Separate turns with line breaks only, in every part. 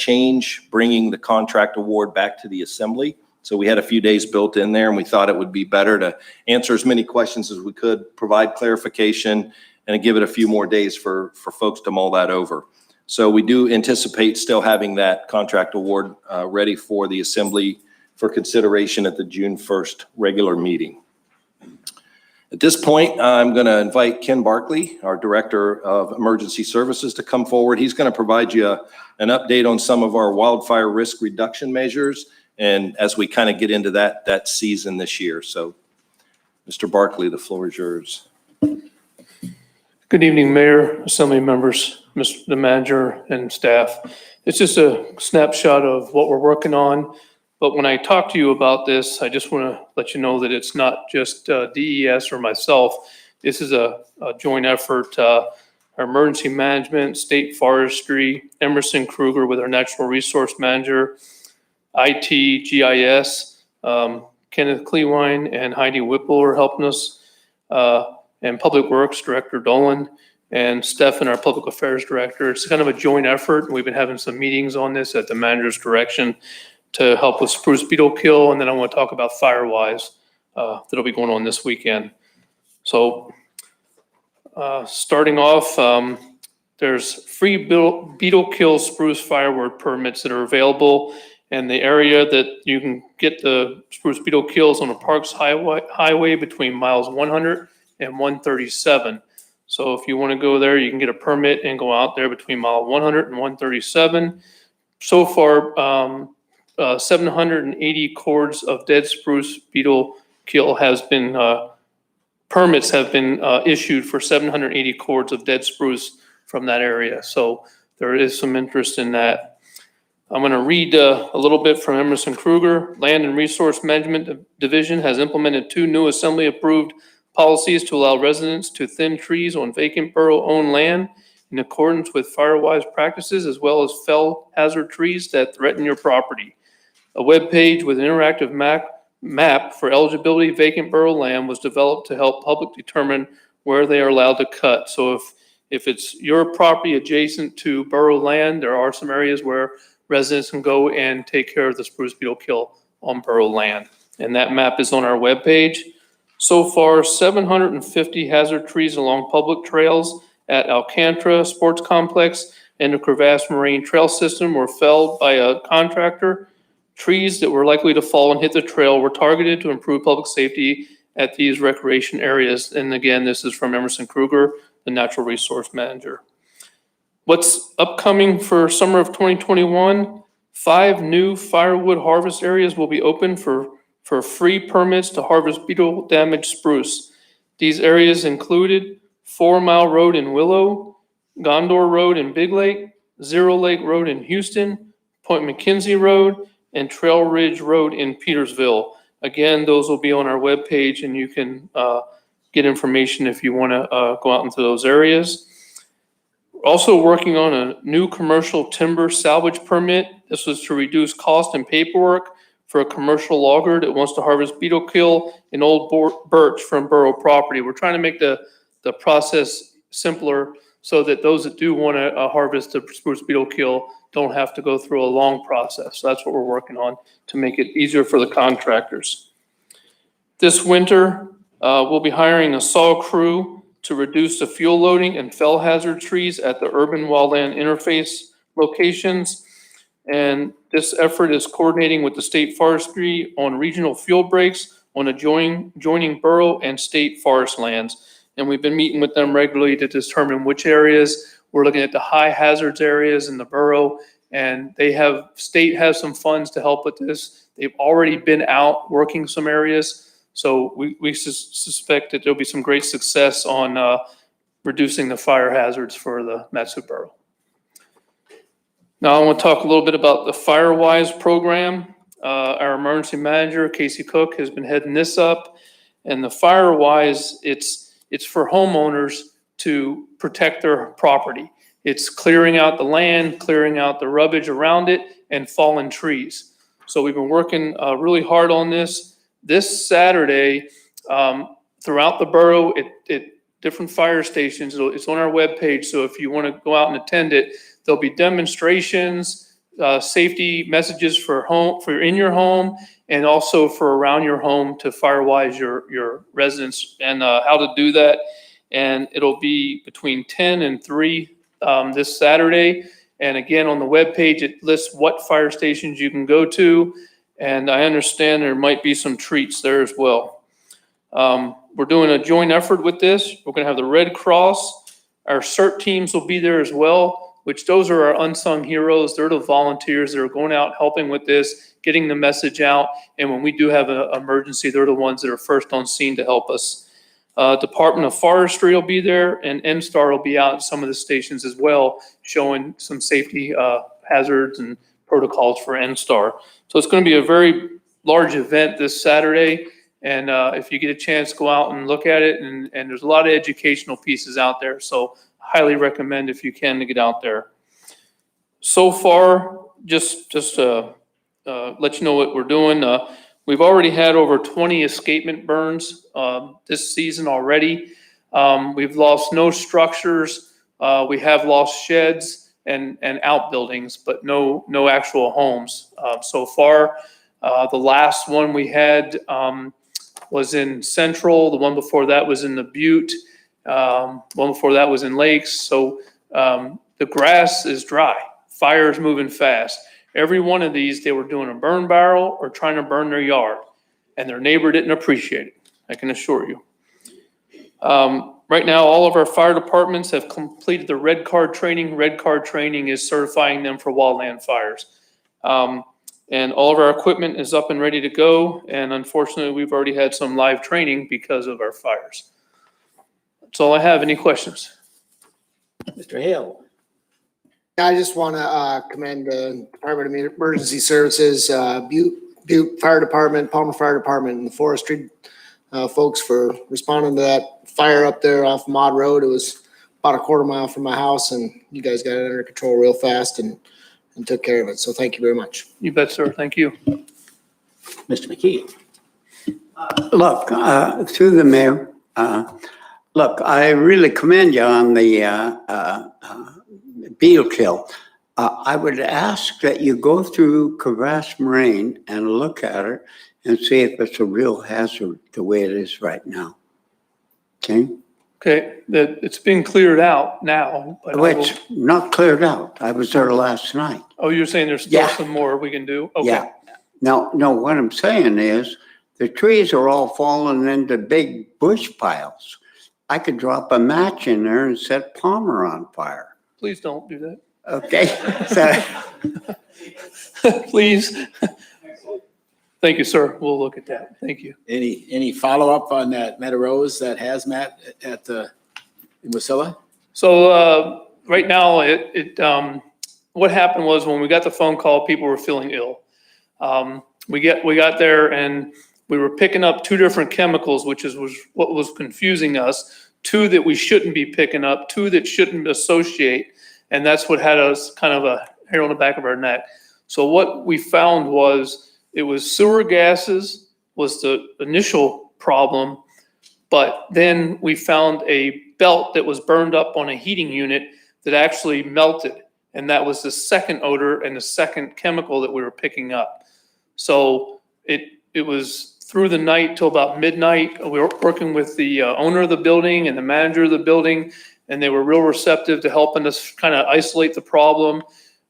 change bringing the contract award back to the assembly. So we had a few days built in there, and we thought it would be better to answer as many questions as we could, provide clarification, and give it a few more days for folks to mull that over. So we do anticipate still having that contract award ready for the assembly for consideration at the June 1st regular meeting. At this point, I'm going to invite Ken Barkley, our Director of Emergency Services, to come forward. He's going to provide you an update on some of our wildfire risk reduction measures, and as we kind of get into that season this year. So, Mr. Barkley, the floor is yours.
Good evening, Mayor, Assembly members, the manager, and staff. It's just a snapshot of what we're working on. But when I talk to you about this, I just want to let you know that it's not just DES or myself. This is a joint effort. Our emergency management, state forestry, Emerson Kruger with our natural resource manager, IT, GIS, Kenneth Clewine and Heidi Whipple are helping us, and Public Works Director Dolan, and Stefan, our Public Affairs Director. It's kind of a joint effort. We've been having some meetings on this at the manager's direction to help with spruce beetle kill, and then I want to talk about Firewise that'll be going on this weekend. So starting off, there's free beetle kill spruce firewood permits that are available. And the area that you can get the spruce beetle kills on the Parks Highway between miles 100 and 137. So if you want to go there, you can get a permit and go out there between mile 100 and 137. So far, 780 cords of dead spruce beetle kill has been, permits have been issued for 780 cords of dead spruce from that area. So there is some interest in that. I'm going to read a little bit from Emerson Kruger. Land and Resource Management Division has implemented 2 new assembly-approved policies to allow residents to thin trees on vacant borough-owned land in accordance with Firewise practices, as well as fell hazard trees that threaten your property. A web page with an interactive map for eligibility vacant borough land was developed to help public determine where they are allowed to cut. So if it's your property adjacent to borough land, there are some areas where residents can go and take care of the spruce beetle kill on borough land. And that map is on our webpage. So far, 750 hazard trees along public trails at Alcantara Sports Complex and the Crevasse Marine Trail System were felled by a contractor. Trees that were likely to fall and hit the trail were targeted to improve public safety at these recreation areas. And again, this is from Emerson Kruger, the Natural Resource Manager. What's upcoming for summer of 2021, 5 new firewood harvest areas will be open for free permits to harvest beetle damaged spruce. These areas included 4 Mile Road in Willow, Gondor Road in Big Lake, Zero Lake Road in Houston, Point McKenzie Road, and Trail Ridge Road in Petersville. Again, those will be on our webpage, and you can get information if you want to go out into those areas. Also working on a new commercial timber salvage permit. This was to reduce cost and paperwork for a commercial logger that wants to harvest beetle kill in old birch from borough property. We're trying to make the process simpler so that those that do want to harvest the spruce beetle kill don't have to go through a long process. So that's what we're working on to make it easier for the contractors. This winter, we'll be hiring a saw crew to reduce the fuel loading and fell hazard trees at the urban wildland interface locations. And this effort is coordinating with the state forestry on regional fuel breaks on adjoining borough and state forest lands. And we've been meeting with them regularly to determine which areas. We're looking at the high hazards areas in the borough, and state has some funds to help with this. They've already been out working some areas. So we suspect that there'll be some great success on reducing the fire hazards for the Matsu Borough. Now I want to talk a little bit about the Firewise program. Our emergency manager, Casey Cook, has been heading this up. And the Firewise, it's for homeowners to protect their property. It's clearing out the land, clearing out the rubbish around it, and fallen trees. So we've been working really hard on this. This Saturday, throughout the borough, at different fire stations, it's on our webpage. So if you want to go out and attend it, there'll be demonstrations. safety messages for in your home and also for around your home to firewise your residents and how to do that. And it'll be between 10 and 3 this Saturday. And again, on the webpage, it lists what fire stations you can go to. And I understand there might be some treats there as well. We're doing a joint effort with this. We're gonna have the Red Cross. Our CERT teams will be there as well, which those are our unsung heroes. They're the volunteers that are going out helping with this, getting the message out. And when we do have an emergency, they're the ones that are first on scene to help us. Department of Forestry will be there, and NSTAR will be out at some of the stations as well, showing some safety hazards and protocols for NSTAR. So it's going to be a very large event this Saturday. And if you get a chance, go out and look at it. And there's a lot of educational pieces out there. So highly recommend if you can to get out there. So far, just let you know what we're doing. We've already had over 20 escapement burns this season already. We've lost no structures. We have lost sheds and outbuildings, but no actual homes so far. The last one we had was in Central. The one before that was in the Butte. One before that was in Lakes. So the grass is dry. Fire is moving fast. Every one of these, they were doing a burn barrel or trying to burn their yard, and their neighbor didn't appreciate it, I can assure you. Right now, all of our fire departments have completed the red card training. Red card training is certifying them for wildland fires. And all of our equipment is up and ready to go. And unfortunately, we've already had some live training because of our fires. That's all I have. Any questions?
Mr. Hale.
I just want to commend the Department of Emergency Services, Butte Fire Department, Palmer Fire Department, and the forestry folks for responding to that fire up there off Mod Road. It was about a quarter mile from my house, and you guys got it under control real fast and took care of it. So thank you very much.
You bet, sir. Thank you.
Mr. McKee.
Look, through the mayor, look, I really commend you on the beetle kill. I would ask that you go through Crevasse Moraine and look at it and see if it's a real hazard the way it is right now. Okay?
Okay, it's been cleared out now, but
Oh, it's not cleared out. I was there last night.
oh, you're saying there's still
Yeah.
some more we can do? Okay.
Yeah. No, what I'm saying is the trees are all falling into big bush piles. I could drop a match in there and set Palmer on fire.
Please don't do that.
Okay? So,
Please. Thank you, sir. We'll look at that. Thank you.
Any follow-up on that Meadow Rose, that hazmat at in Wasilla?
So right now, what happened was when we got the phone call, people were feeling ill. We got there and we were picking up 2 different chemicals, which was what was confusing us. 2 that we shouldn't be picking up, 2 that shouldn't associate, and that's what had us kind of a hair on the back of our neck. So what we found was it was sewer gases was the initial problem, but then we found a belt that was burned up on a heating unit that actually melted, and that was the second odor and the second chemical that we were picking up. So it was through the night till about midnight. We were working with the owner of the building and the manager of the building, and they were real receptive to helping us kind of isolate the problem.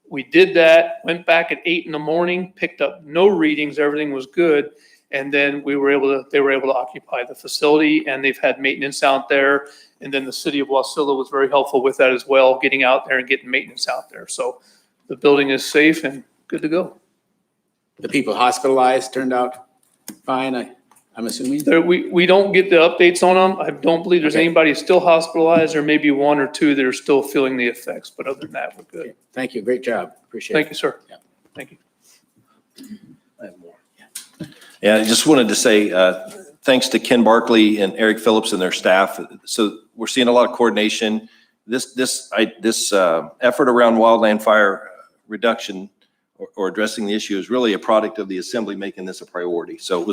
We did that, went back at 8 in the morning, picked up no readings, everything was good. And then they were able to occupy the facility, and they've had maintenance out there. And then the city of Wasilla was very helpful with that as well, getting out there and getting maintenance out there. So the building is safe and good to go.
The people hospitalized turned out fine, I'm assuming?
We don't get the updates on them. I don't believe there's
Okay.
anybody still hospitalized. There may be 1 or 2 that are still feeling the effects, but other than that, we're good.
Okay. Thank you. Great job. Appreciate it.
Thank you, sir.
Yeah.
Thank you.
I have more.
Yeah, I just wanted to say, thanks to Ken Barkley and Eric Phillips and their staff. So we're seeing a lot of coordination. This effort around wildland fire reduction or addressing the issue is really a product of the assembly making this a priority. So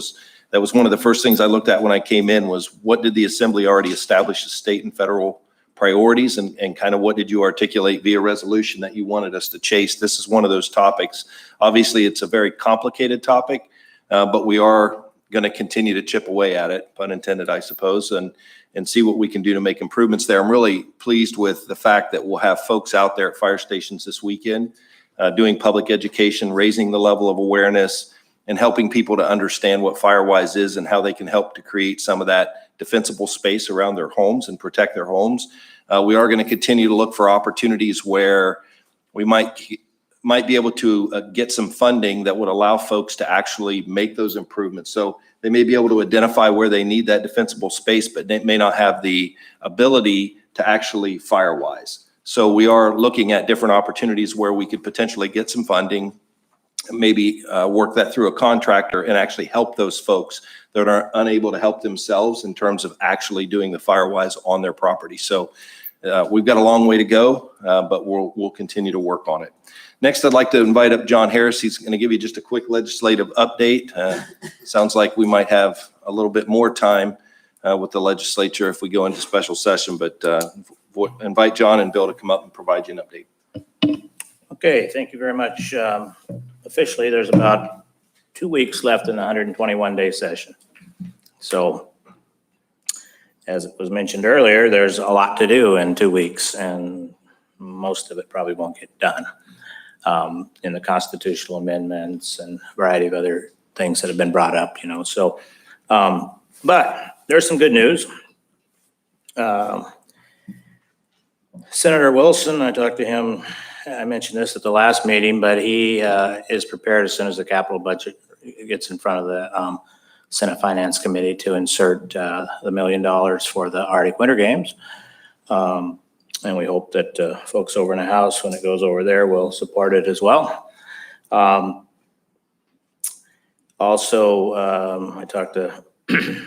that was one of the first things I looked at when I came in was what did the assembly already establish as state and federal priorities and kind of what did you articulate via resolution that you wanted us to chase. This is one of those topics. Obviously, it's a very complicated topic, but we are going to continue to chip away at it, pun intended, I suppose, and see what we can do to make improvements there. I'm really pleased with the fact that we'll have folks out there at fire stations this weekend doing public education, raising the level of awareness, and helping people to understand what FireWise is and how they can help to create some of that defensible space around their homes and protect their homes. We are going to continue to look for opportunities where we might be able to get some funding that would allow folks to actually make those improvements. So they may be able to identify where they need that defensible space, but they may not have the ability to actually FireWise. So we are looking at different opportunities where we could potentially get some funding, maybe work that through a contractor and actually help those folks that are unable to help themselves in terms of actually doing the FireWise on their property. So we've got a long way to go, but we'll continue to work on it. Next, I'd like to invite up John Harris. He's going to give you just a quick legislative update. Sounds like we might have a little bit more time with the legislature if we go into special session, but invite John and Bill to come up and provide you an update.
Okay, thank you very much. Officially, there's about 2 weeks left in the 121-day session. So as it was mentioned earlier, there's a lot to do in 2 weeks, and most of it probably won't get done in the constitutional amendments and a variety of other things that have been brought up, So, but there's some good news. Senator Wilson, I talked to him, I mentioned this at the last meeting, but he is prepared as soon as the capital budget gets in front of the Senate Finance Committee to insert the $1 million for the Arctic Winter Games. And we hope that folks over in the House, when it goes over there, will support it as well. Also, I talked to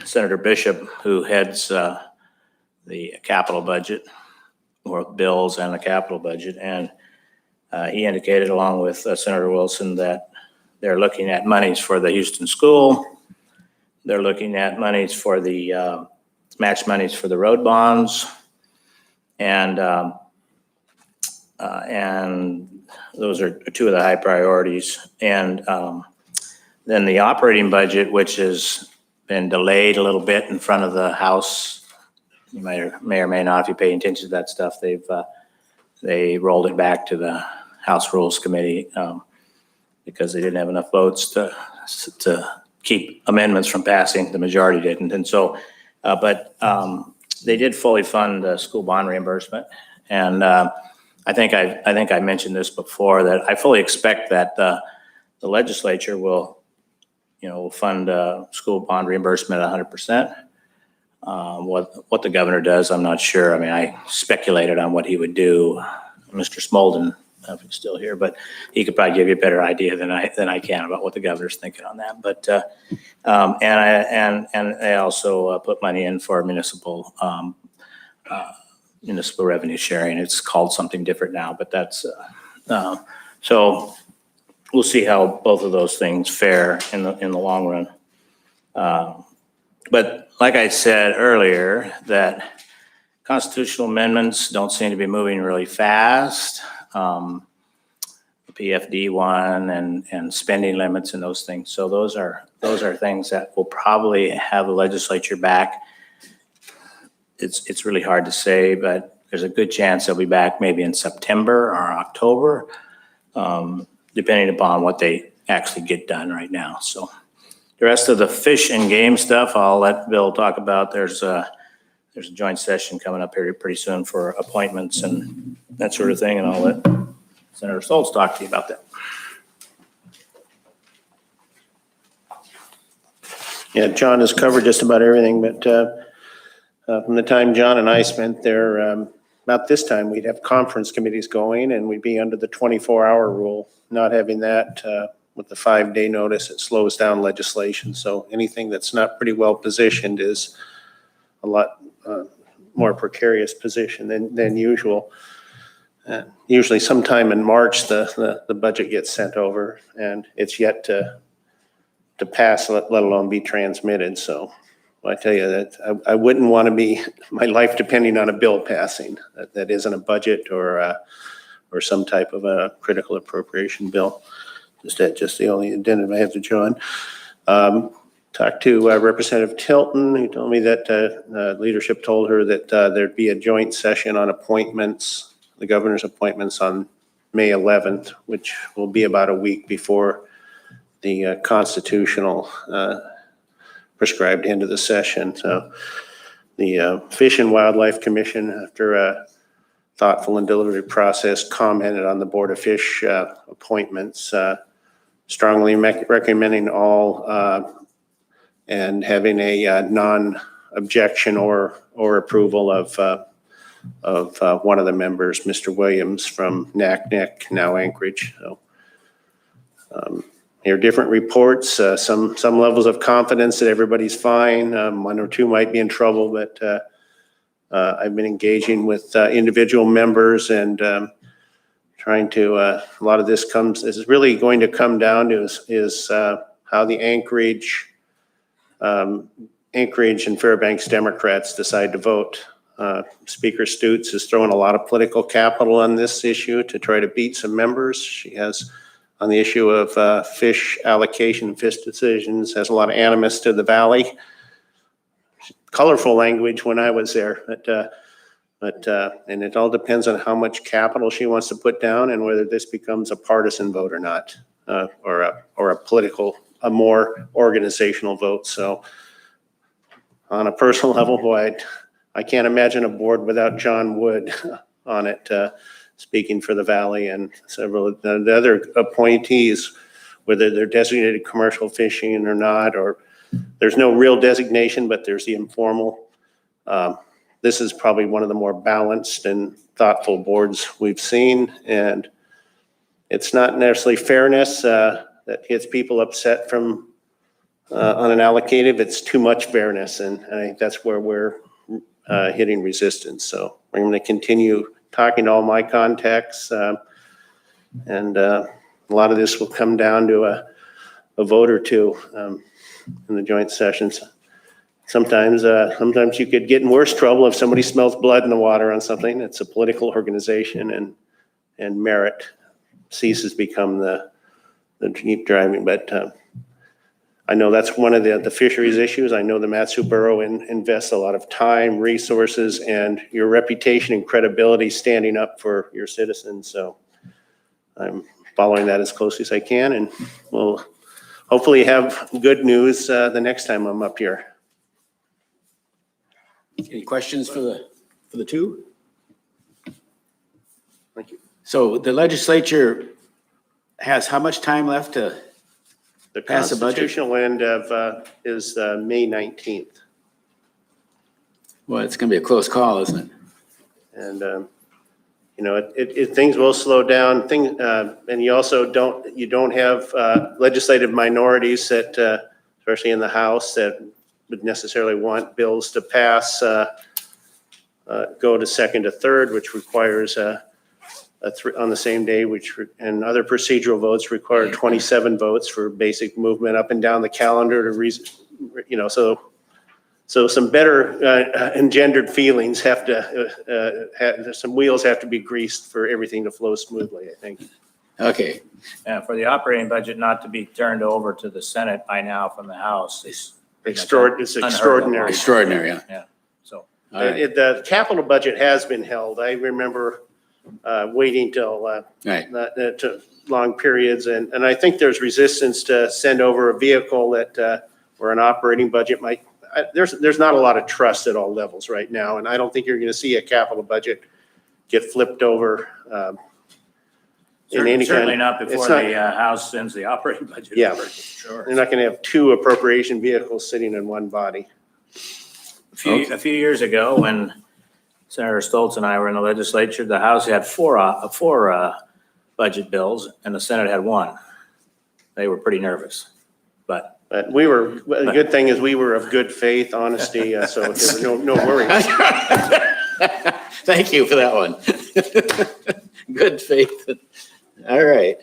Senator Bishop, who heads the capital budget, or bills and the capital budget. And he indicated, along with Senator Wilson, that they're looking at monies for the Houston school. They're looking at monies for the match monies for the road bonds. And those are two of the high priorities. And then the operating budget, which has been delayed a little bit in front of the House. You may or may not, if you pay attention to that stuff, they rolled it back to the House Rules Committee because they didn't have enough votes to keep amendments from passing. The majority didn't. And so, they did fully fund the school bond reimbursement. And I think I mentioned this before, that I fully expect that the legislature will fund school bond reimbursement at 100%. What the governor does, I'm not sure. I mean, I speculated on what he would do. Mr. Smolden, I don't know if he's still here, but he could probably give you a better idea than I can about what the governor's thinking on that. But and they also put money in for municipal revenue sharing. It's called something different now, but that's so we'll see how both of those things fare in the long run. But like I said earlier, that constitutional amendments don't seem to be moving really fast. The PFD one and spending limits and those things. So those are things that will probably have the legislature back. It's really hard to say, but there's a good chance they'll be back maybe in September or October, depending upon what they actually get done right now. So the rest of the fish and game stuff, I'll let Bill talk about. There's a joint session coming up here pretty soon for appointments and that sort of thing, and I'll let Senator Stoltz talk to you about that.
Yeah, John has covered just about everything, but from the time John and I spent there, about this time, we'd have conference committees going and we'd be under the 24-hour rule. Not having that with the 5-day notice, it slows down legislation. So anything that's not pretty well positioned is a lot more precarious position than usual. Usually sometime in March, the budget gets sent over and it's yet to pass, let alone be transmitted. So Well, I tell you that I wouldn't want to be, my life depending on a bill passing. That isn't a budget or some type of a critical appropriation bill. Just the only addendum I have to John. Talked to Representative Tilton, who told me that leadership told her that there'd be a joint session on appointments, the governor's appointments on May 11th, which will be about a week before the constitutional prescribed end of the session. So the Fish and Wildlife Commission, after a thoughtful and deliberative process, commented on the Board of Fish appointments, strongly recommending all and having a non-objection or approval of one of the members, Mr. Williams from Naknek, now Anchorage. So there are different reports, some levels of confidence that everybody's fine. One or two might be in trouble, but I've been engaging with individual members and trying to, a lot of this is really going to come down to is how the Anchorage and Fairbanks Democrats decide to vote. Speaker Stutes is throwing a lot of political capital on this issue to try to beat some members. She has, on the issue of fish allocation, fish decisions, has a lot of animus to the valley. Colorful language when I was there, and it all depends on how much capital she wants to put down and whether this becomes a partisan vote or not, or a more organizational vote. So on a personal level, boy, I can't imagine a board without John Wood on it, speaking for the valley, and several of the other appointees, whether they're designated commercial fishing or not, or there's no real designation, but there's the informal. This is probably one of the more balanced and thoughtful boards we've seen, and it's not necessarily fairness that gets people upset from on an allocative. It's too much fairness, and I think that's where we're hitting resistance. So we're going to continue talking to all my contacts, and a lot of this will come down to a vote or two in the joint sessions. Sometimes you could get in worse trouble if somebody smells blood in the water on something. It's a political organization, and merit ceases to become the keep driving. But I know that's one of the fisheries issues. I know the Matsu Borough invests a lot of time, resources, and your reputation and credibility standing up for your citizens. So I'm following that as closely as I can, and we'll hopefully have good news the next time I'm up here.
Any questions for the two?
Thank you.
So the legislature has how much time left to
The
pass a budget?
constitutional end of is May 19th.
Well, it's going to be a close call, isn't it?
And, things will slow down. And you also don't have legislative minorities that, especially in the House, that would necessarily want bills to pass, go to second to third, which requires on the same day, and other procedural votes require 27 votes for basic movement up and down the calendar so some better engendered feelings some wheels have to be greased for everything to flow smoothly, I think.
Okay.
For the operating budget not to be turned over to the Senate by now from the House is
It's
unheard of.
extraordinary.
Extraordinary, yeah.
Yeah, so.
All right.
The capital budget has been held. I remember waiting till
Right.
to long periods, and I think there's resistance to send over a vehicle that where an operating budget might. There's not a lot of trust at all levels right now, and I don't think you're going to see a capital budget get flipped over.
Certainly not before the House sends the operating budget.
Yeah.
over, sure.
You're not going to have two appropriation vehicles sitting in one body.
A few years ago, when Senator Stoltz and I were in the legislature, the House had four budget bills and the Senate had one. They were pretty nervous, but.
But the good thing is we were of good faith, honesty, so there were no worries.
Thank you for that one. Good faith. All right.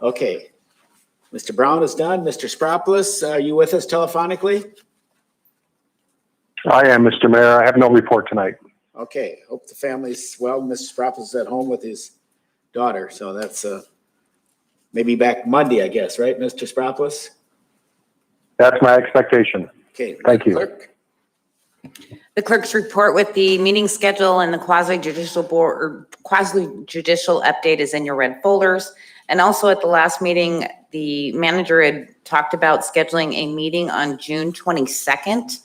Okay. Mr. Brown is done. Mr. Spropoulos, are you with us telephonically?
I am, Mr. Mayor. I have no report tonight.
Okay, hope the family's well. Mr. Sprouse is at home with his daughter, so that's maybe back Monday, I guess, right, Mr. Sprouse?
That's my expectation.
Okay.
Thank you.
Clerk?
The clerk's report with the meeting schedule and the quasi-judicial board or quasi-judicial update is in your red folders. And also at the last meeting, the manager had talked about scheduling a meeting on June 22nd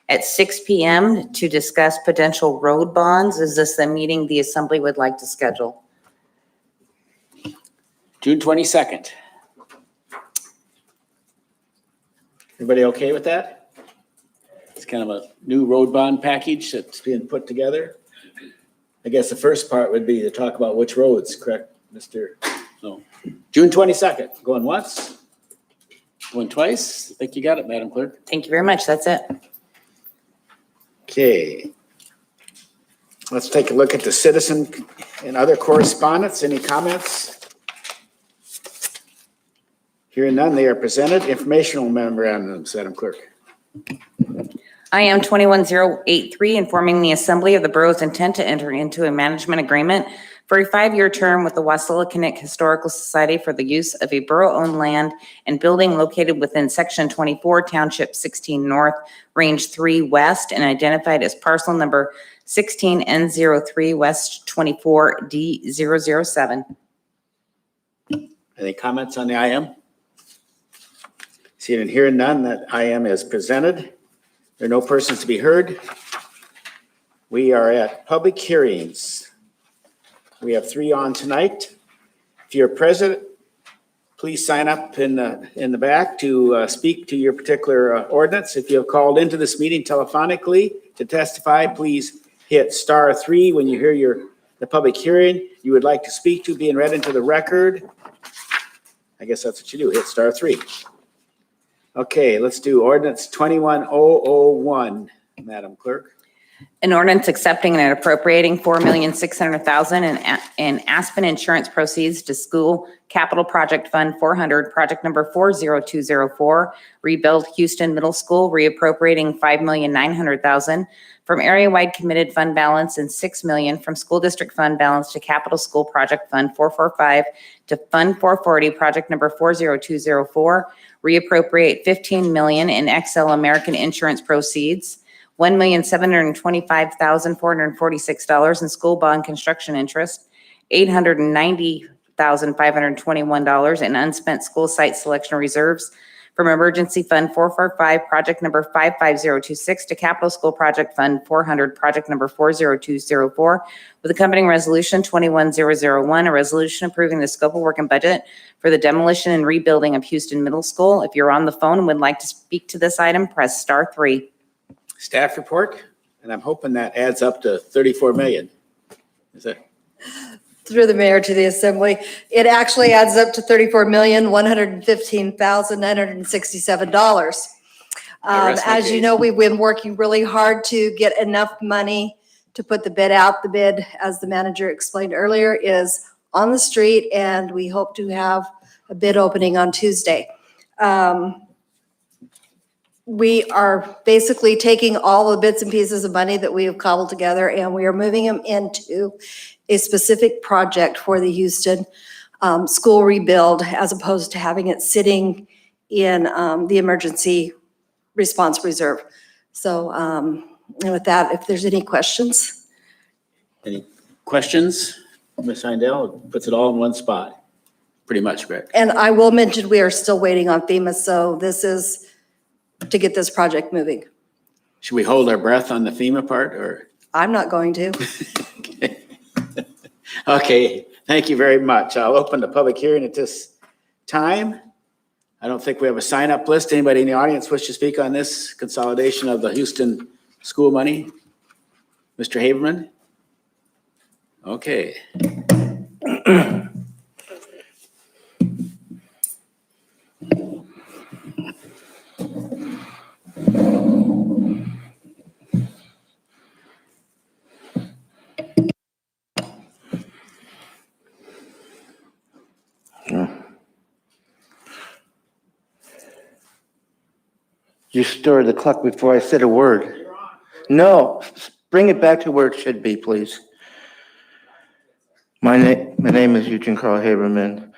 at 6 p.m. to discuss potential road bonds. Is this the meeting the assembly would like to schedule?
June 22nd. Everybody okay with that? It's kind of a new road bond package that's being put together. I guess the first part would be to talk about which roads, correct, Mr.? No. June 22nd, going once? Going twice? I think you got it, Madam Clerk.
Thank you very much. That's it.
Okay. Let's take a look at the citizen and other correspondence. Any comments? Hearing none, they are presented. Informational memorandums, Madam Clerk.
I am 21083, informing the Assembly of the Borough's intent to enter into a management agreement for a 5-year term with the Wassilikinnick Historical Society for the use of a borough-owned land and building located within Section 24, Township 16 North, Range 3 West, and identified as parcel number 16N03 West 24D007.
Any comments on the IM? Seeing and hearing none, that IM is presented. There are no persons to be heard. We are at public hearings. We have 3 on tonight. If you're present, please sign up in the back to speak to your particular ordinance. If you have called into this meeting telephonically to testify, please hit *3 when you hear the public hearing you would like to speak to being read into the record. I guess that's what you do, hit *3. Okay, let's do ordinance 21001, Madam Clerk.
An ordinance accepting and appropriating $4,600,000 in Aspen insurance proceeds to School Capital Project Fund 400, project number 40204, rebuild Houston Middle School, reappropriating $5,900,000 from area-wide committed fund balance and $6 million from school district fund balance to Capital School Project Fund 445 to Fund 440, project number 40204, reappropriate $15 million in XL American insurance proceeds, $1,725,446 in school bond construction interest, $890,521 in unspent school site selection reserves from Emergency Fund 445, project number 55026 to Capital School Project Fund 400, project number 40204, with accompanying resolution 21001, a resolution approving the scope of work and budget for the demolition and rebuilding of Houston Middle School. If you're on the phone and would like to speak to this item, press *3.
Staff report, and I'm hoping that adds up to 34 million. Is that?
Through the mayor to the assembly, it actually adds up to $34,115,967. As you know, we've been working really hard to get enough money to put the bid out. The bid, as the manager explained earlier, is on the street, and we hope to have a bid opening on Tuesday. We are basically taking all the bits and pieces of money that we have cobbled together, and we are moving them into a specific project for the Houston school rebuild, as opposed to having it sitting in the emergency response reserve. So, and with that, if there's any questions.
Any questions? Ms. Heindel puts it all in one spot, pretty much, correct?
And I will mention, we are still waiting on FEMA, so this is to get this project moving.
Should we hold our breath on the FEMA part, or?
I'm not going to.
Okay, thank you very much. I'll open the public hearing at this time. I don't think we have a sign-up list. Anybody in the audience wish to speak on this consolidation of the Houston school money? Mr. Haberman? Okay.
You stirred the clock before I said a word. No, bring it back to where it should be, please. My name is Eugene Carl Haberman,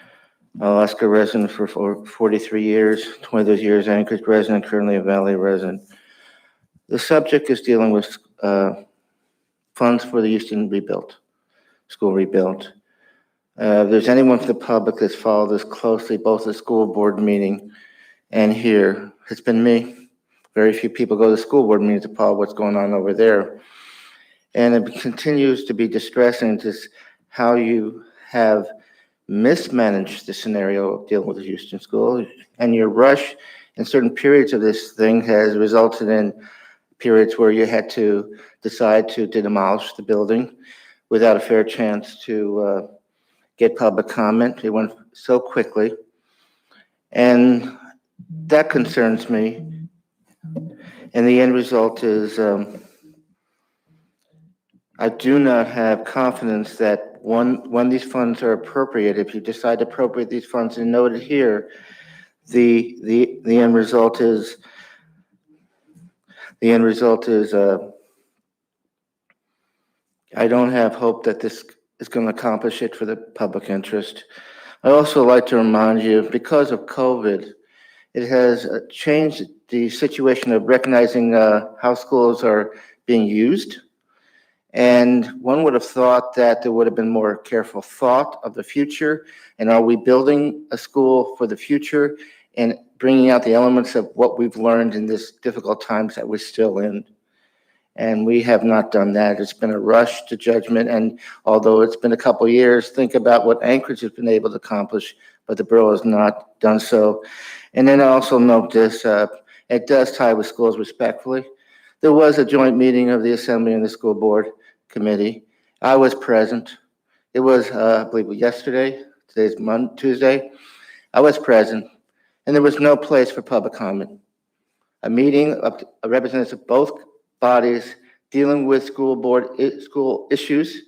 Alaska resident for 43 years, 20 of those years Anchorage resident, currently a Valley resident. The subject is dealing with funds for the Houston rebuild, school rebuild. If there's anyone from the public that's followed this closely, both the school board meeting and here, it's been me. Very few people go to the school board meeting to follow what's going on over there. And it continues to be distressing just how you have mismanaged the scenario of dealing with the Houston school. And your rush in certain periods of this thing has resulted in periods where you had to decide to demolish the building without a fair chance to get public comment. It went so quickly. And that concerns me. And the end result is I do not have confidence that when these funds are appropriated, if you decide to appropriate these funds and note it here, the end result is I don't have hope that this is going to accomplish it for the public interest. I also like to remind you, because of COVID, it has changed the situation of recognizing how schools are being used. And one would have thought that there would have been more careful thought of the future. And are we building a school for the future and bringing out the elements of what we've learned in this difficult times that we're still in? And we have not done that. It's been a rush to judgment. And although it's been a couple of years, think about what Anchorage has been able to accomplish, but the borough has not done so. And then I also note this, it does tie with schools respectfully. There was a joint meeting of the Assembly and the School Board Committee. I was present. It was, I believe, yesterday. Today's Tuesday. I was present, and there was no place for public comment. A meeting of representatives of both bodies dealing with school issues,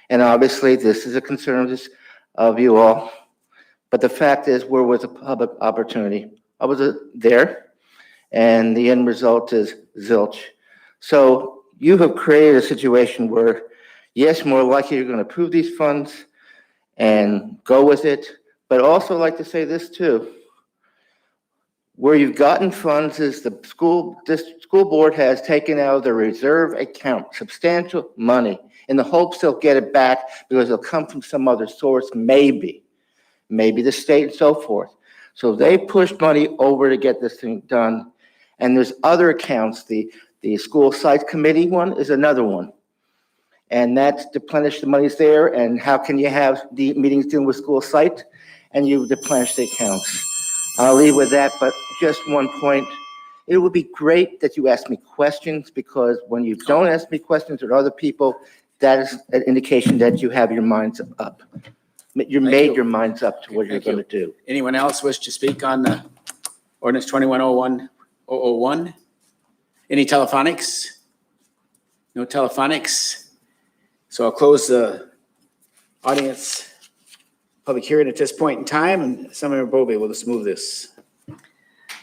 and obviously this is a concern of you all. But the fact is, we're with a public opportunity. I was there, and the end result is zilch. So you have created a situation where, yes, more likely you're going to approve these funds and go with it, but also like to say this too. Where you've gotten funds is the school board has taken out of the reserve account substantial money in the hopes they'll get it back because it'll come from some other source, maybe the state and so forth. So they pushed money over to get this thing done. And there's other accounts. The school site committee one is another one. And that's deplenish the monies there. And how can you have the meetings dealing with school site and you deplenish the accounts? I'll leave with that, but just one point. It would be great that you ask me questions, because when you don't ask me questions or other people, that is an indication that you have your minds up. You made your minds up to what you're going to do.
Anyone else wish to speak on the ordinance 2101? Any telephonics? No telephonics? So I'll close the audience public hearing at this point in time, and Senator Bovee will just move this.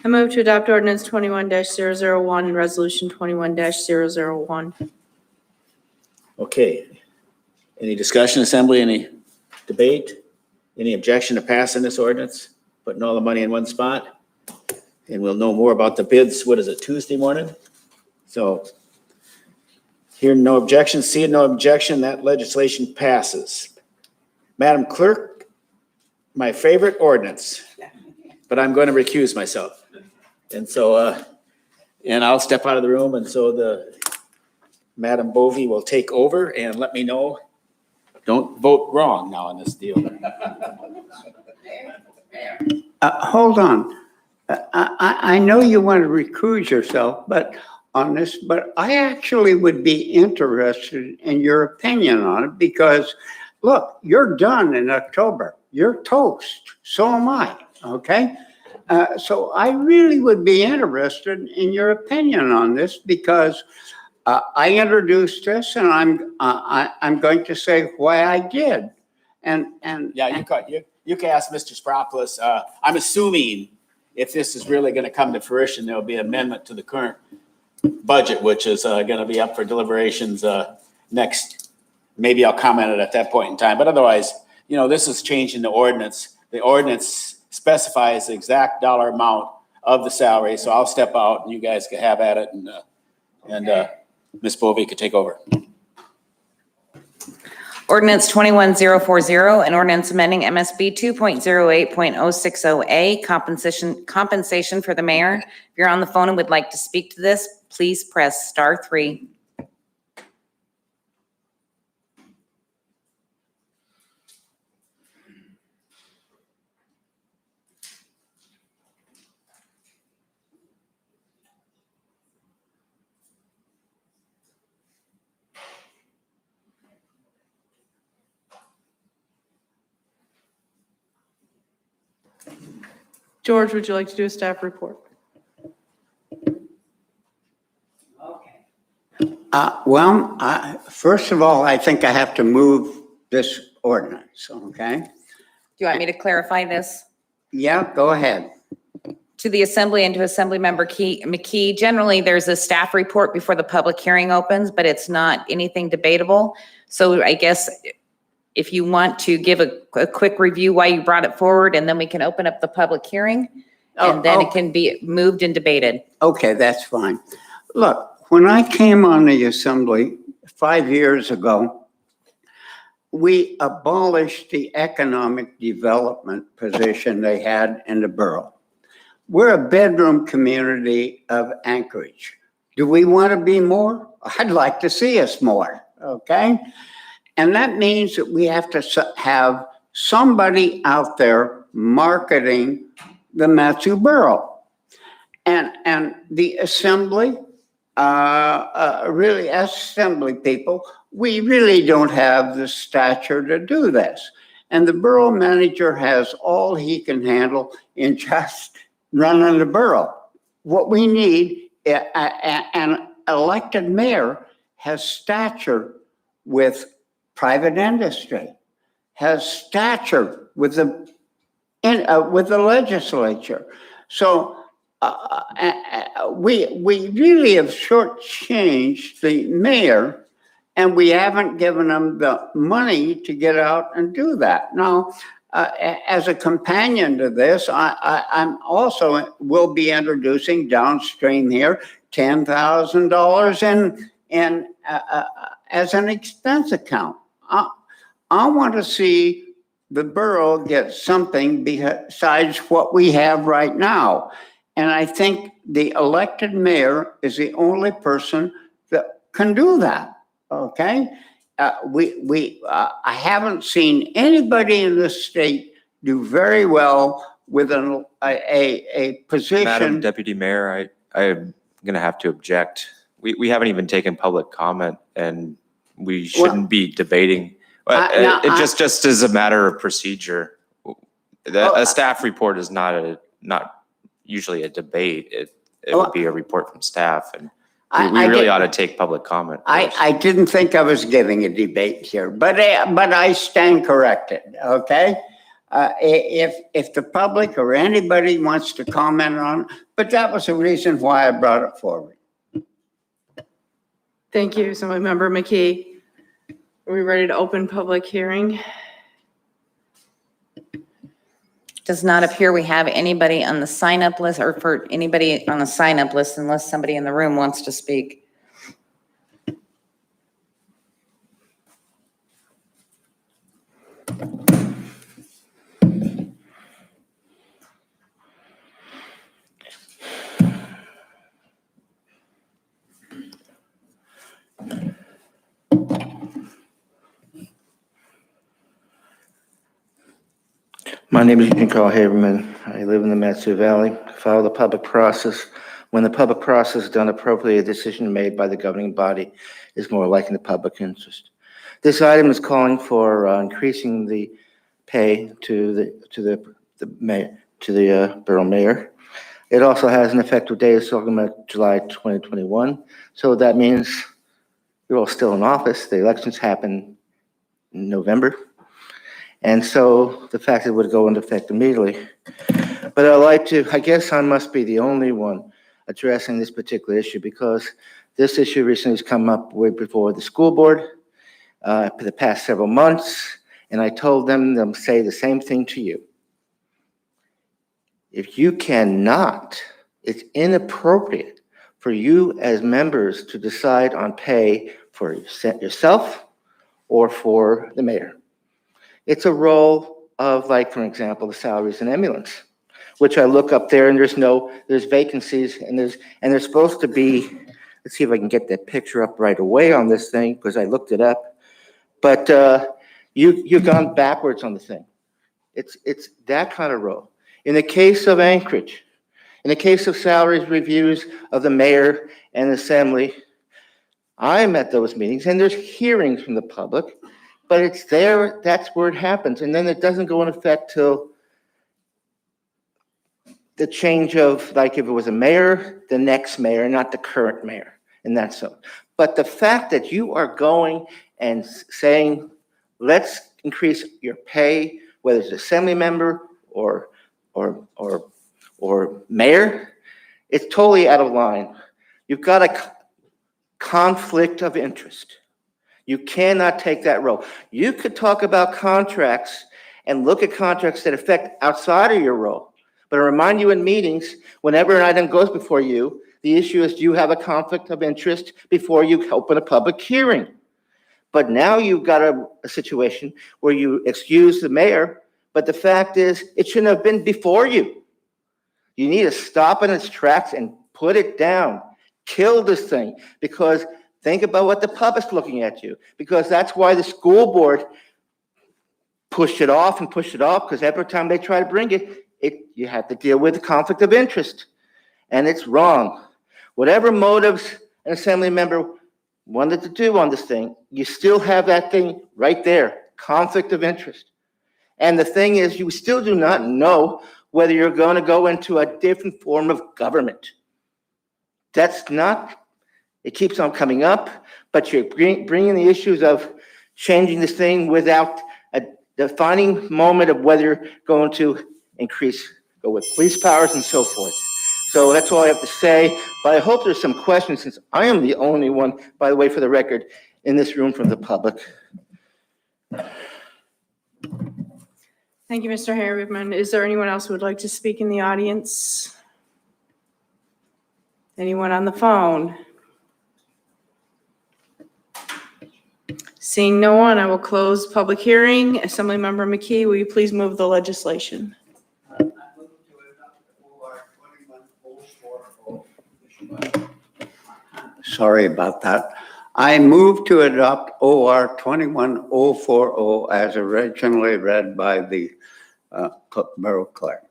I move to adopt ordinance 21-001 and resolution 21-001.
Okay. Any discussion, Assembly? Any debate? Any objection to passing this ordinance? Putting all the money in one spot? And we'll know more about the bids, what is it, Tuesday morning? So hearing no objection, seeing no objection, that legislation passes. Madam Clerk, my favorite ordinance, but I'm going to recuse myself. And so, and I'll step out of the room, and so the Madam Bovee will take over and let me know. Don't vote wrong now on this deal.
Hold on. I know you want to recuse yourself, but on this, but I actually would be interested in your opinion on it, because look, you're done in October. You're toast. So am I. Okay. So I really would be interested in your opinion on this, because I introduced this, and I'm going to say why I did. And
Yeah, you can ask Mr. Spropoulos. I'm assuming if this is really going to come to fruition, there'll be amendment to the current budget, which is gonna be up for deliberations next. Maybe I'll comment it at that point in time, but otherwise, this is changing the ordinance. The ordinance specifies the exact dollar amount of the salary, so I'll step out and you guys can have at it, and Ms. Bovee could take over.
Ordinance 21040, an ordinance amending MSB 2.08.060A, compensation for the mayor. If you're on the phone and would like to speak to this, please press *3.
George, would you like to do a staff report?
First of all, I think I have to move this ordinance, okay?
Do you want me to clarify this?
Yeah, go ahead.
To the Assembly and to Assemblymember McKee, generally, there's a staff report before the public hearing opens, but it's not anything debatable. So I guess if you want to give a quick review why you brought it forward, and then we can open up the public hearing, and then it can be moved and debated.
Okay, that's fine. Look, when I came on the Assembly 5 years ago, we abolished the economic development position they had in the borough. We're a bedroom community of Anchorage. Do we want to be more? I'd like to see us more, okay? And that means that we have to have somebody out there marketing the Matsu Borough. And the Assembly, really, as Assembly people, we really don't have the stature to do this. And the borough manager has all he can handle in just running the borough. What we need, an elected mayor has stature with private industry, has stature with the legislature. So we really have shortchanged the mayor, and we haven't given him the money to get out and do that. Now, as a companion to this, I'm also will be introducing downstream here $10,000 in as an expense account. I want to see the borough get something besides what we have right now. And I think the elected mayor is the only person that can do that, okay? I haven't seen anybody in this state do very well with a position.
Madam Deputy Mayor, I'm going to have to object. We haven't even taken public comment, and we shouldn't be debating. Just as a matter of procedure, a staff report is not usually a debate. It would be a report from staff, and we really ought to take public comment.
I didn't think I was giving a debate here, but I stand corrected, okay? If the public or anybody wants to comment on it, but that was the reason why I brought it forward.
Thank you, Assemblymember McKee. Are we ready to open public hearing?
Does not appear we have anybody on the sign-up list, or for anybody on the sign-up list, unless somebody in the room wants to speak.
My name is Carl Haberman. I live in the Matsu Valley. Follow the public process. When the public process is done appropriately, a decision made by the governing body is more likely in the public interest. This item is calling for increasing the pay to the borough mayor. It also has an effective date of July 2021. So that means you're all still in office. The elections happen in November. And so the fact that it would go into effect immediately. But I guess I must be the only one addressing this particular issue because this issue recently has come up way before the school board for the past several months, and I told them they'll say the same thing to you. If you cannot, it's inappropriate for you as members to decide on pay for yourself or for the mayor. It's a role of, like, for example, the salaries in ambulance, which I look up there and there's vacancies and there's supposed to be, let's see if I can get that picture up right away on this thing because I looked it up. But you've gone backwards on the thing. It's that kind of role. In the case of Anchorage, in the case of salaries reviews of the mayor and assembly, I'm at those meetings and there's hearings from the public, but it's there, that's where it happens. And then it doesn't go in effect till the change of, like if it was a mayor, the next mayor, not the current mayor. And that's so. But the fact that you are going and saying, let's increase your pay, whether it's assembly member or mayor, it's totally out of line. You've got a conflict of interest. You cannot take that role. You could talk about contracts and look at contracts that affect outside of your role. But I remind you in meetings, whenever an item goes before you, the issue is, do you have a conflict of interest before you open a public hearing? But now you've got a situation where you excuse the mayor, but the fact is, it shouldn't have been before you. You need to stop in its tracks and put it down. Kill this thing, because think about what the public's looking at you, because that's why the school board pushed it off, because every time they try to bring it, you have to deal with the conflict of interest, and it's wrong. Whatever motives an assembly member wanted to do on this thing, you still have that thing right there, conflict of interest. And the thing is, you still do not know whether you're going to go into a different form of government. That's not, it keeps on coming up, but you're bringing the issues of changing this thing without a defining moment of whether you're going to go with police powers and so forth. So that's all I have to say, but I hope there's some questions, since I am the only one, by the way, for the record, in this room from the public.
Thank you, Mr. Harriman. Is there anyone else who would like to speak in the audience? Anyone on the phone? Seeing no one, I will close public hearing. Assemblymember McKee, will you please move the legislation?
Sorry about that. I move to adopt OR 21040 as originally read by the Borough Clerk.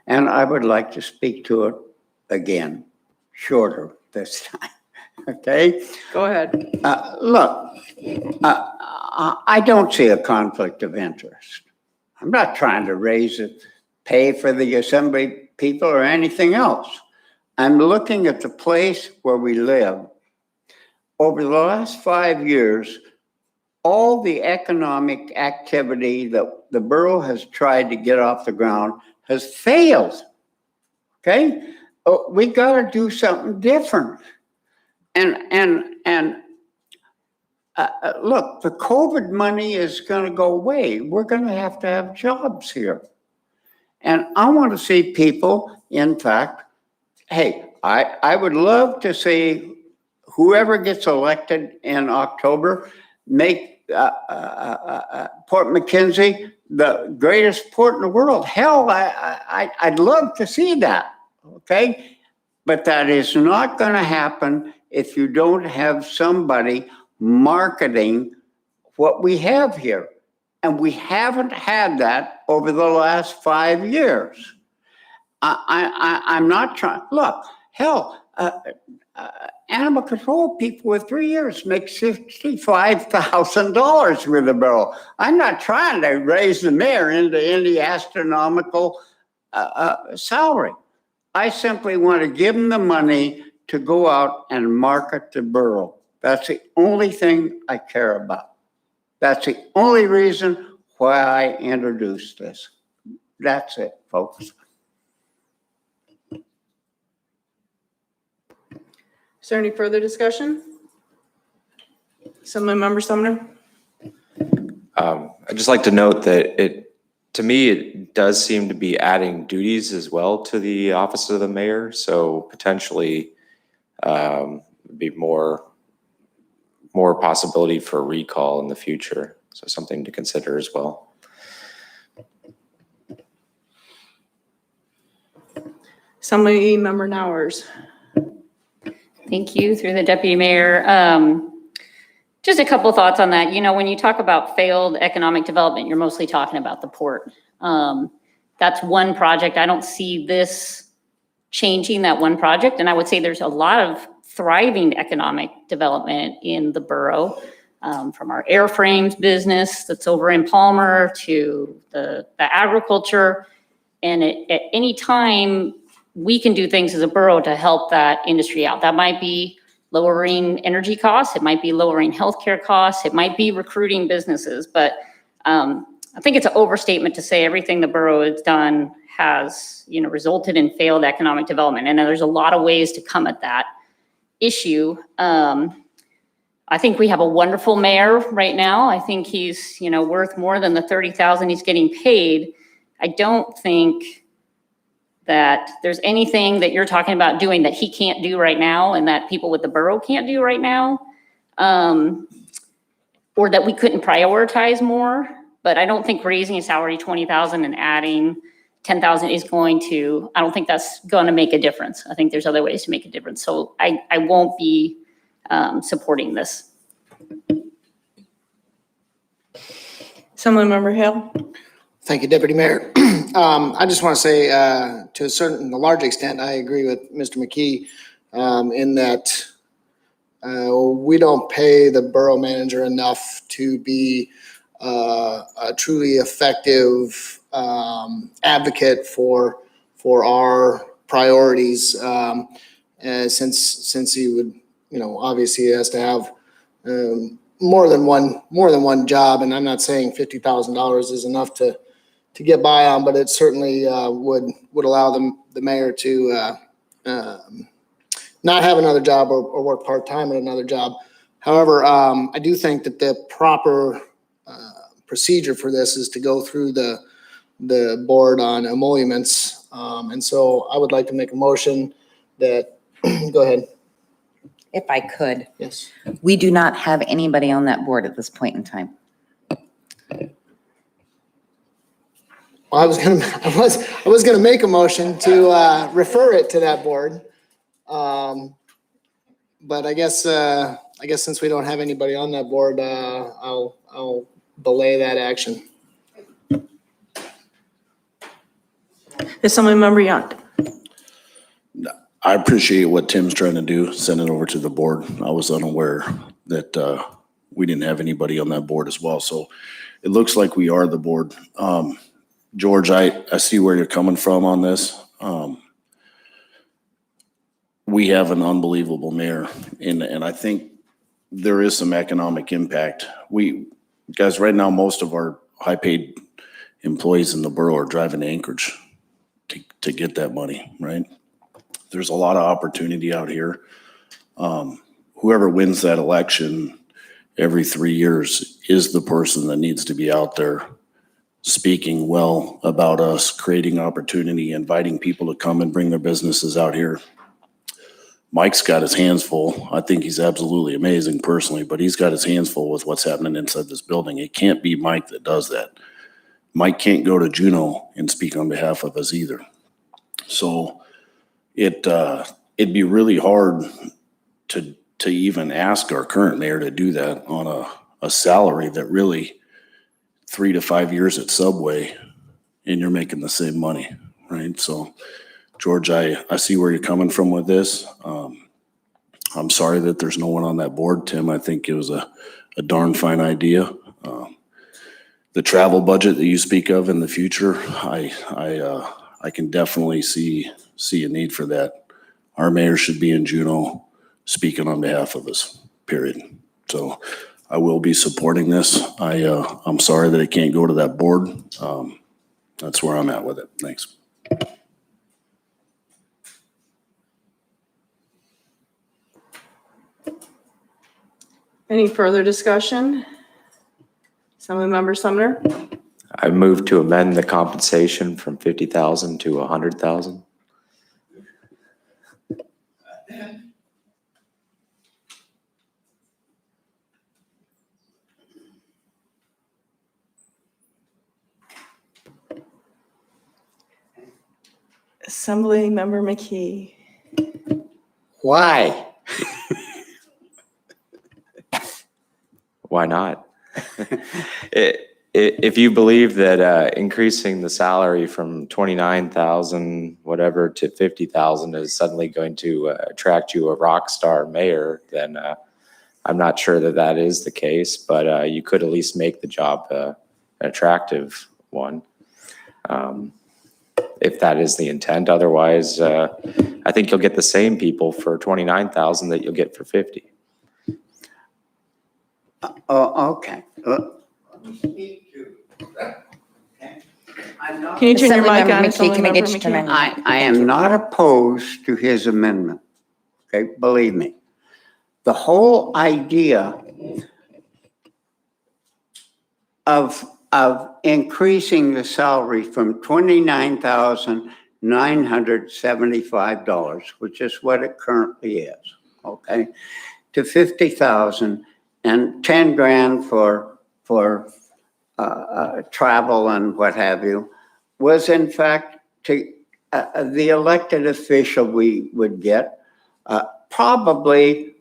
And I would like to speak to it again, shorter this time, okay?
Go ahead.
Look, I don't see a conflict of interest. I'm not trying to raise it, pay for the assembly people or anything else. I'm looking at the place where we live. Over the last 5 years, all the economic activity that the borough has tried to get off the ground has failed, okay? We gotta do something different. And look, the COVID money is gonna go away. We're gonna have jobs here. And I wanna see people, in fact, hey, I would love to see whoever gets elected in October make Port McKenzie the greatest port in the world. Hell, I'd love to see that, okay? But that is not going to happen if you don't have somebody marketing what we have here. And we haven't had that over the last 5 years. I'm not trying, look, hell, animal control people with 3 years make $65,000 with the borough. I'm not trying to raise the mayor into any astronomical salary. I simply want to give them the money to go out and market the borough. That's the only thing I care about. That's the only reason why I introduced this. That's it, folks.
Is there any further discussion? Assemblymember Sumner?
I'd just like to note that to me, it does seem to be adding duties as well to the office of the mayor. So potentially be more possibility for recall in the future. So something to consider as well.
Assemblymember Nowers?
Thank you, through the deputy mayor. Just a couple thoughts on that. You know, when you talk about failed economic development, you're mostly talking about the port. That's one project. I don't see this changing that one project. And I would say there's a lot of thriving economic development in the borough, from our airframes business that's over in Palmer to the agriculture. And at any time, we can do things as a borough to help that industry out. That might be lowering energy costs. It might be lowering healthcare costs. It might be recruiting businesses. But I think it's an overstatement to say everything the borough has done has, resulted in failed economic development. And there's a lot of ways to come at that issue. I think we have a wonderful mayor right now. I think he's, worth more than the $30,000 he's getting paid. I don't think that there's anything that you're talking about doing that he can't do right now and that people with the borough can't do right now, or that we couldn't prioritize more. But I don't think raising his salary $20,000 and adding $10,000 is going to, I don't think that's going to make a difference. I think there's other ways to make a difference. So I won't be supporting this.
Assemblymember Hale?
Thank you, Deputy Mayor. I just want to say, to a large extent, I agree with Mr. McKee in that we don't pay the borough manager enough to be a truly effective advocate for our priorities. Since he would, obviously he has to have more than one job, and I'm not saying $50,000 is enough to get by on, but it certainly would allow the mayor to not have another job or work part-time at another job. However, I do think that the proper procedure for this is to go through the board on emoluments. And so I would like to make a motion that, go ahead.
If I could.
Yes.
We do not have anybody on that board at this point in time.
Well, I was gonna make a motion to refer it to that board. But I guess since we don't have anybody on that board, I'll belay that action.
Assemblymember Yount?
I appreciate what Tim's trying to do, send it over to the board. I was unaware that we didn't have anybody on that board as well. So it looks like we are the board. George, I see where you're coming from on this. We have an unbelievable mayor, and I think there is some economic impact. Guys, right now, most of our high-paid employees in the borough are driving to Anchorage to get that money, right? There's a lot of opportunity out here. Whoever wins that election every 3 years is the person that needs to be out there speaking well about us, creating opportunity, inviting people to come and bring their businesses out here. Mike's got his hands full. I think he's absolutely amazing personally, but he's got his hands full with what's happening inside this building. It can't be Mike that does that. Mike can't go to Juneau and speak on behalf of us either. So it'd be really hard to even ask our current mayor to do that on a salary that really 3 to 5 years at Subway and you're making the same money, right? So George, I see where you're coming from with this. I'm sorry that there's no one on that board, Tim. I think it was a darn fine idea. The travel budget that you speak of in the future, I can definitely see a need for that. Our mayor should be in Juneau speaking on behalf of us, period. So I will be supporting this. I'm sorry that it can't go to that board. That's where I'm at with it. Thanks.
Any further discussion? Assemblymember Sumner?
I move to amend the compensation from 50,000 to 100,000.
Assemblymember McKee?
Why?
Why not? If you believe that increasing the salary from 29,000 whatever to 50,000 is suddenly going to attract you a rock star mayor, then I'm not sure that that is the case, but you could at least make the job an attractive one. If that is the intent. Otherwise, I think you'll get the same people for 29,000 that you'll get for 50.
Oh, okay.
Can you turn your mic on,
Assemblymember McKee, can I get
Assemblymember
you to
McKee?
amend?
I am not opposed to his amendment. Okay, believe me. The whole idea of increasing the salary from $29,975, which is what it currently is, okay, to 50,000 and 10 grand for travel and what have you, was in fact to the elected official we would get probably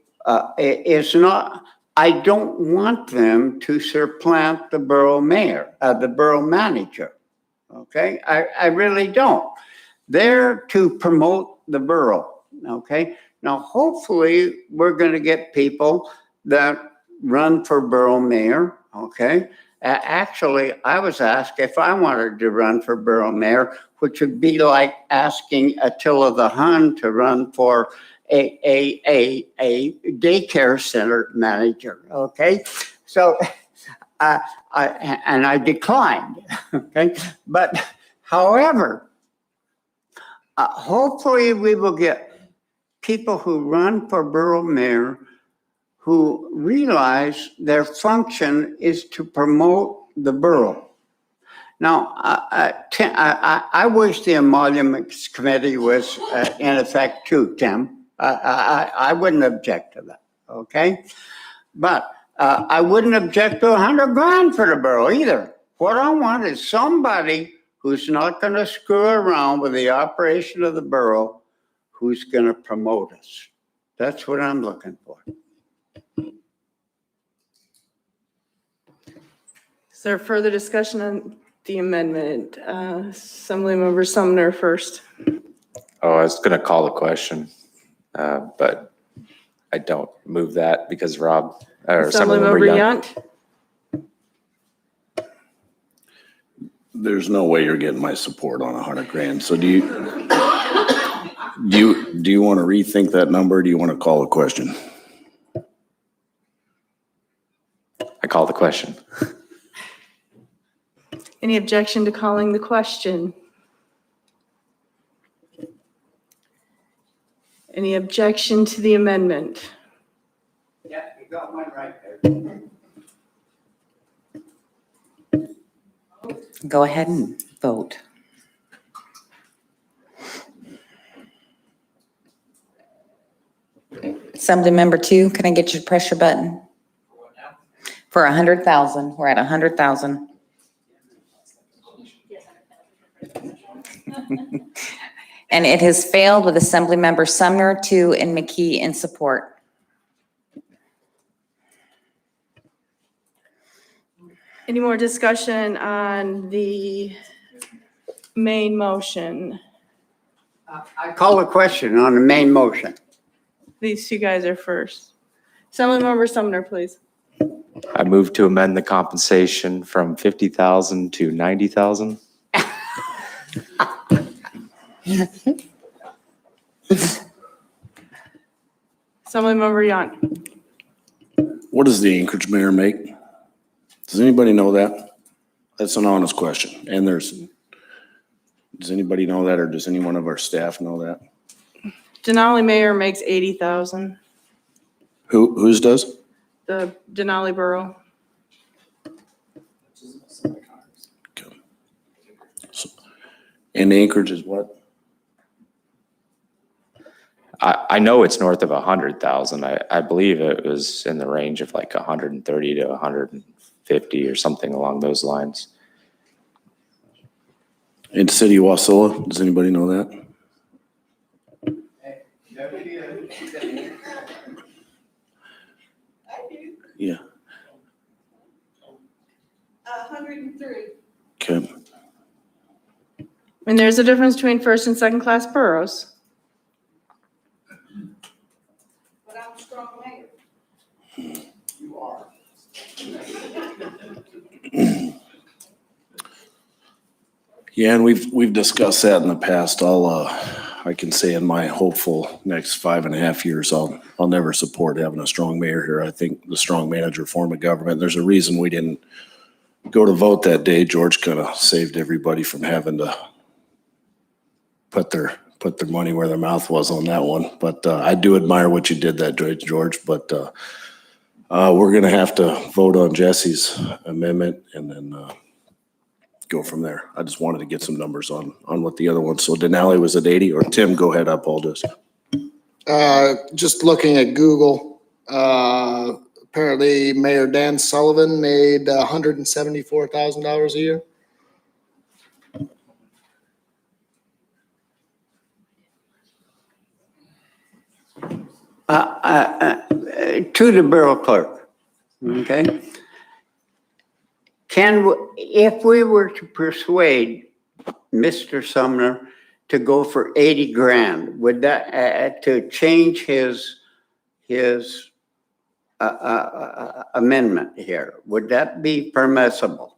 is not. I don't want them to supplant the borough mayor, the borough manager. Okay, I really don't. They're to promote the borough. Okay, now hopefully we're going to get people that run for borough mayor. Okay, actually, I was asked if I wanted to run for borough mayor, which would be like asking Attila the Hun to run for a daycare center manager, okay? So I declined, okay? But however, hopefully we will get people who run for borough mayor who realize their function is to promote the borough. Now, I wish the emoluments committee was in effect too, Tim. I wouldn't object to that, okay? But I wouldn't object to 100 grand for the borough either. What I want is somebody who's not going to screw around with the operation of the borough, who's going to promote us. That's what I'm looking for.
Is there further discussion on the amendment? Assemblymember Sumner first.
Oh, I was going to call the question, but I don't move that because Rob, or
Assemblymember Yunt.
There's no way you're getting my support on 100 grand. So do you want to rethink that number? Or do you want to call a question?
I call the question.
Any objection to calling the question? Any objection to the amendment?
Yeah, you got one right there.
Go ahead and vote. Assemblymember 2, can I get you to press your button? For 100,000, we're at 100,000. And it has failed with Assemblymember Sumner, 2, and McKee in support.
Any more discussion on the main motion?
I call a question on the main motion.
These two guys are first. Assemblymember Sumner, please.
I move to amend the compensation from 50,000 to 90,000.
Assemblymember Yunt.
What does the Anchorage mayor make? Does anybody know that? That's an honest question. And does anybody know that, or does any one of our staff know that?
Denali mayor makes 80,000.
Whose does?
the Denali Borough.
And Anchorage is what?
I know it's north of 100,000. I believe it was in the range of like 130 to 150 or something along those lines.
In City of Wasilla, does anybody know that? Yeah.
103.
Okay.
And there's a difference between first and second class boroughs.
But I'm a strong mayor.
You are.
Yeah, and we've discussed that in the past. I can say in my hopeful next 5.5 years, I'll never support having a strong mayor here. I think the strong manager form of government, there's a reason we didn't go to vote that day. George kind of saved everybody from having to put their money where their mouth was on that one. But I do admire what you did that day, George, but we're gonna have to vote on Jesse's amendment and then go from there. I just wanted to get some numbers on what the other one. So Denali was at 80, or Tim, go ahead, I apologize.
Just looking at Google, apparently Mayor Dan Sullivan made $174,000 a year.
To the borough clerk, okay? If we were to persuade Mr. Sumner to go for 80 grand, would that, to change his amendment here, would that be permissible?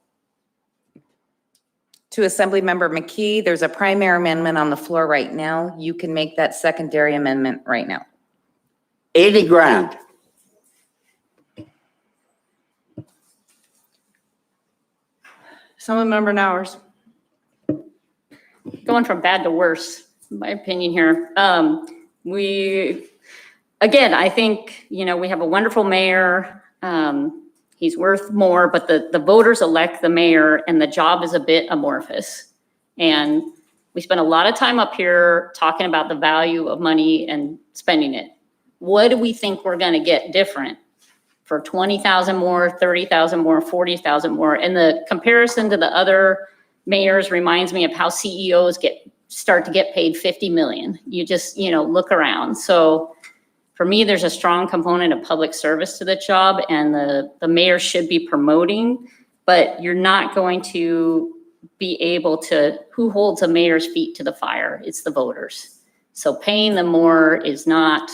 To Assemblymember McKee, there's a primary amendment on the floor right now. You can make that secondary amendment right now.
80 grand.
Assemblymember Nowers.
Going from bad to worse, in my opinion here. I think, we have a wonderful mayor. He's worth more, but the voters elect the mayor and the job is a bit amorphous. And we spend a lot of time up here talking about the value of money and spending it. What do we think we're gonna get different for 20,000 more, 30,000 more, 40,000 more? And the comparison to the other mayors reminds me of how CEOs start to get paid 50 million. You just, look around. So for me, there's a strong component of public service to the job, and the mayor should be promoting, but you're not going to be able to, who holds a mayor's feet to the fire? It's the voters. So paying them more is not,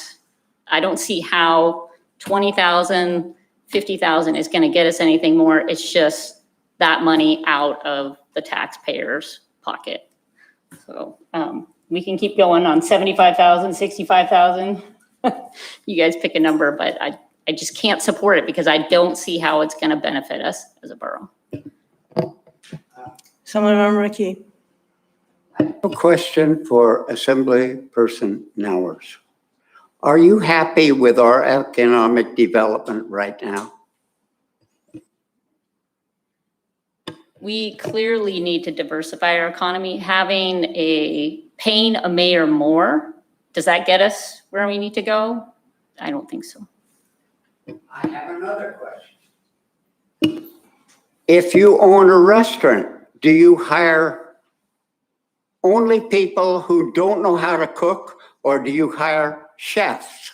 I don't see how 20,000, 50,000 is going to get us anything more. It's just that money out of the taxpayer's pocket. So we can keep going on 75,000, 65,000. You guys pick a number, but I just can't support it because I don't see how it's going to benefit us as a borough.
Assemblymember McKee.
I have a question for Assemblyperson Nowers. Are you happy with our economic development right now?
We clearly need to diversify our economy. Paying a mayor more, does that get us where we need to go? I don't think so.
I have another question. If you own a restaurant, do you hire only people who don't know how to cook, or do you hire chefs?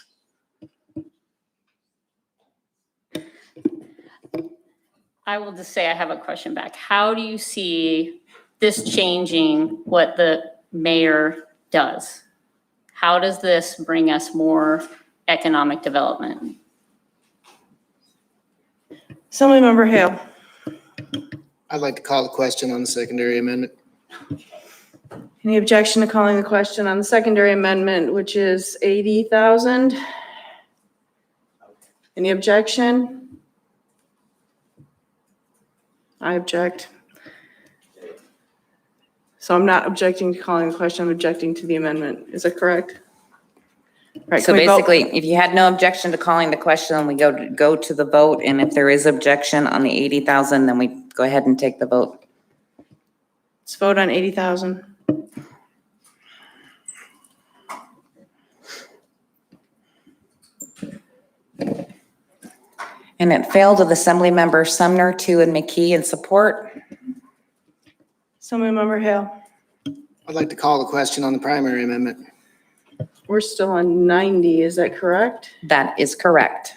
I will just say I have a question back. How do you see this changing what the mayor does? How does this bring us more economic development?
Assemblymember Hale.
I'd like to call the question on the secondary amendment.
Any objection to calling the question on the secondary amendment, which is 80,000? Any objection? I object. So I'm not objecting to calling the question, I'm objecting to the amendment. Is that correct? Right,
So
can we vote?
basically, if you had no objection to calling the question, we go to the vote, and if there is objection on the 80,000, then we go ahead and take the vote.
Let's vote on 80,000.
And it failed with Assemblymember Sumner, 2, and McKee in support.
Assemblymember Hale.
I'd like to call the question on the primary amendment.
We're still on 90, is that correct?
That is correct.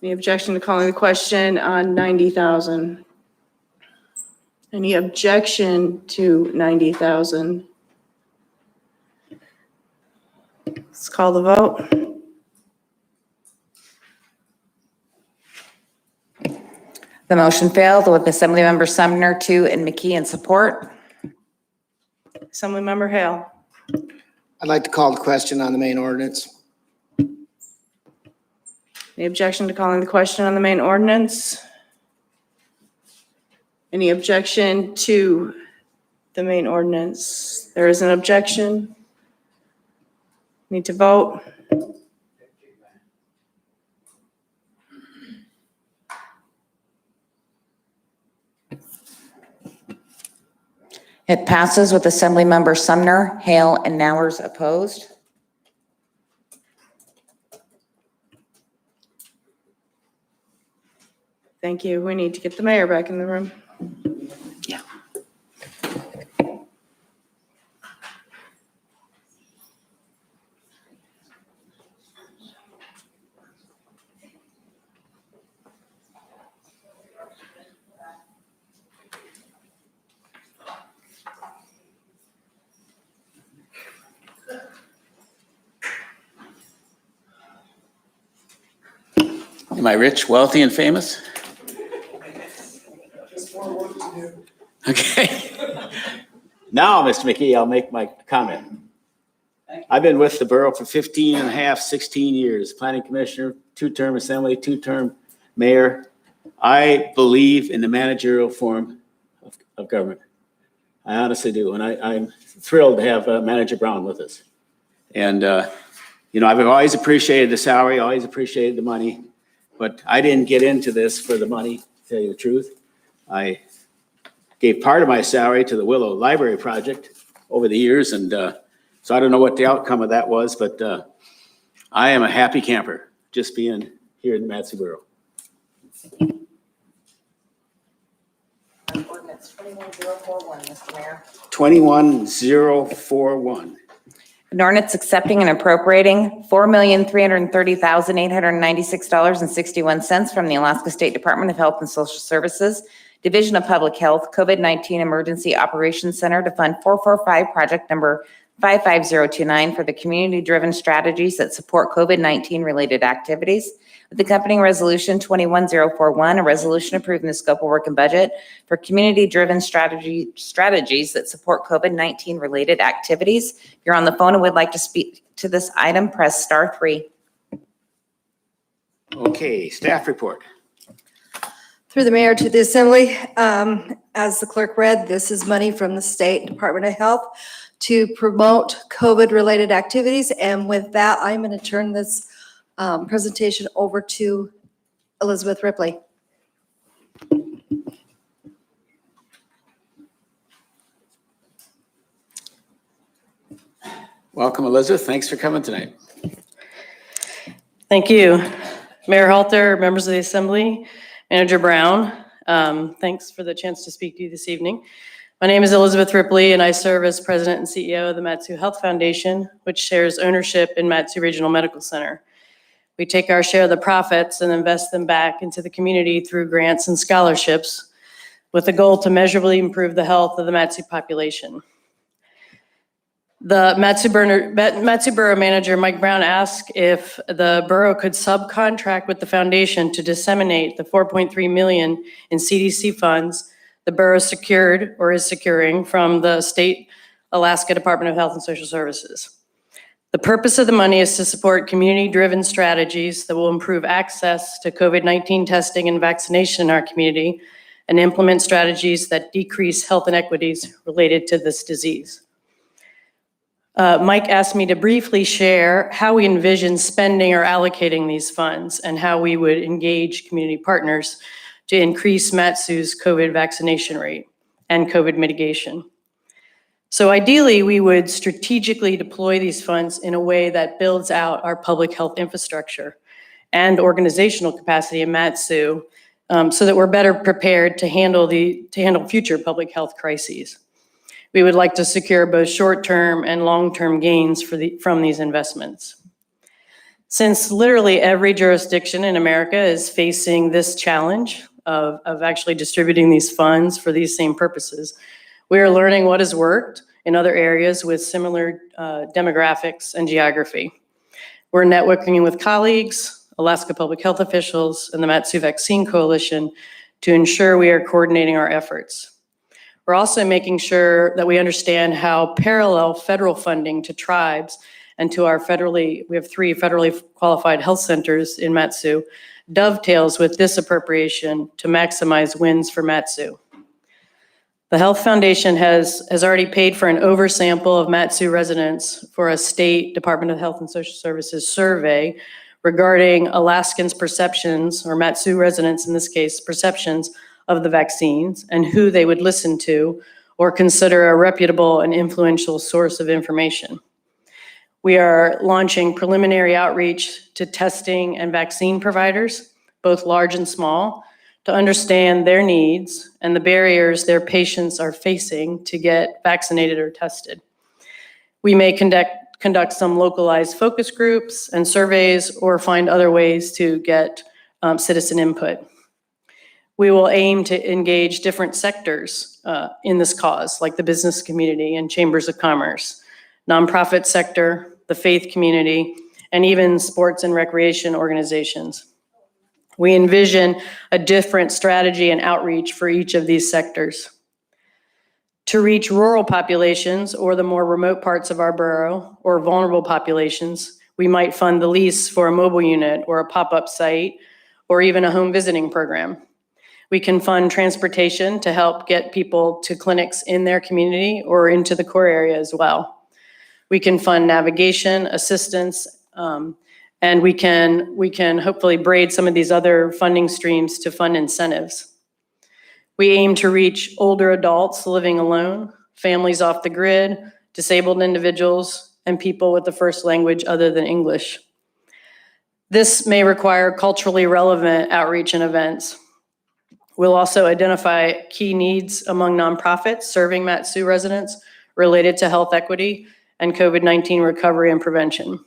Any objection to calling the question on 90,000? Any objection to 90,000? Let's call the vote.
The motion failed with Assemblymember Sumner, 2, and McKee in support.
Assemblymember Hale.
I'd like to call the question on the main ordinance.
Any objection to calling the question on the main ordinance? Any objection to the main ordinance? There is an objection. Need to vote.
It passes with Assemblymember Sumner, Hale, and Nowers opposed.
Thank you. We need to get the mayor back in the room.
Yeah.
Am I rich, wealthy, and famous? Okay.
Now, Mr. McKee, I'll make my comment. I've been with the borough for 15 and a half, 16 years, planning commissioner, 2-term assembly, 2-term mayor. I believe in the managerial form of government. I honestly do, and I'm thrilled to have Manager Brown with us. And, you know, I've always appreciated the salary, always appreciated the money, but I didn't get into this for the money, to tell you the truth. I gave part of my salary to the Willow Library Project over the years, and so I don't know what the outcome of that was, but I am a happy camper just being here in Matsu Borough.
Ordinance 21041, Mr. Mayor.
21041.
An ordinance accepting and appropriating $4,330,896.61 from the Alaska State Department of Health and Social Services, Division of Public Health, COVID-19 Emergency Operations Center to fund 445 project number 55029 for the community-driven strategies that support COVID-19 related activities. With accompanying resolution 21041, a resolution approving the scope of work and budget for community-driven strategies that support COVID-19 related activities. If you're on the phone and would like to speak to this item, press *3.
Okay, staff report.
Through the mayor to the assembly, as the clerk read, this is money from the State Department of Health to promote COVID-related activities. And with that, I'm going to turn this presentation over to Elizabeth Ripley.
Welcome, Elizabeth. Thanks for coming tonight.
Thank you. Mayor Halter, members of the Assembly, Manager Brown, thanks for the chance to speak to you this evening. My name is Elizabeth Ripley, and I serve as President and CEO of the Matsu Health Foundation, which shares ownership in Matsu Regional Medical Center. We take our share of the profits and invest them back into the community through grants and scholarships with the goal to measurably improve the health of the Matsu population. The Matsu Borough Manager, Mike Brown, asked if the borough could subcontract with the foundation to disseminate the $4.3 million in CDC funds the borough secured or is securing from the state Alaska Department of Health and Social Services. The purpose of the money is to support community-driven strategies that will improve access to COVID-19 testing and vaccination in our community and implement strategies that decrease health inequities related to this disease. Mike asked me to briefly share how we envision spending or allocating these funds and how we would engage community partners to increase Matsu's COVID vaccination rate and COVID mitigation. So ideally, we would strategically deploy these funds in a way that builds out our public health infrastructure and organizational capacity in Matsu, so that we're better prepared to handle future public health crises. We would like to secure both short-term and long-term gains from these investments. Since literally every jurisdiction in America is facing this challenge of actually distributing these funds for these same purposes, we are learning what has worked in other areas with similar demographics and geography. We're networking with colleagues, Alaska public health officials, and the Matsu Vaccine Coalition to ensure we are coordinating our efforts. We're also making sure that we understand how parallel federal funding to tribes and to we have 3 federally qualified health centers in Matsu, dovetails with this appropriation to maximize wins for Matsu. The Health Foundation has already paid for an oversample of Matsu residents for a state Department of Health and Social Services survey regarding Alaskans' perceptions, or Matsu residents in this case, perceptions of the vaccines and who they would listen to or consider a reputable and influential source of information. We are launching preliminary outreach to testing and vaccine providers, both large and small, to understand their needs and the barriers their patients are facing to get vaccinated or tested. We may conduct some localized focus groups and surveys or find other ways to get citizen input. We will aim to engage different sectors in this cause, like the business community and chambers of commerce, nonprofit sector, the faith community, and even sports and recreation organizations. We envision a different strategy and outreach for each of these sectors. To reach rural populations or the more remote parts of our borough or vulnerable populations, we might fund the lease for a mobile unit or a pop-up site or even a home visiting program. We can fund transportation to help get people to clinics in their community or into the core area as well. We can fund navigation, assistance, and we can hopefully braid some of these other funding streams to fund incentives. We aim to reach older adults living alone, families off the grid, disabled individuals, and people with a first language other than English. This may require culturally relevant outreach and events. We'll also identify key needs among nonprofits serving Matsu residents related to health equity and COVID-19 recovery and prevention.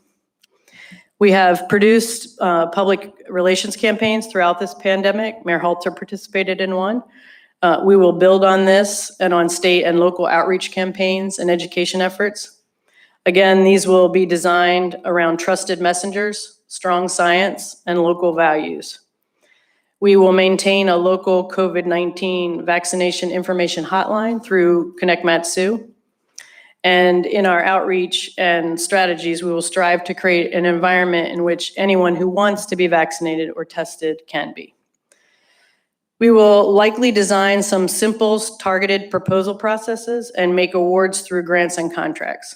We have produced public relations campaigns throughout this pandemic. Mayor Halter participated in one. We will build on this and on state and local outreach campaigns and education efforts. Again, these will be designed around trusted messengers, strong science, and local values. We will maintain a local COVID-19 vaccination information hotline through Connect Matsu. And in our outreach and strategies, we will strive to create an environment in which anyone who wants to be vaccinated or tested can be. We will likely design some simple targeted proposal processes and make awards through grants and contracts.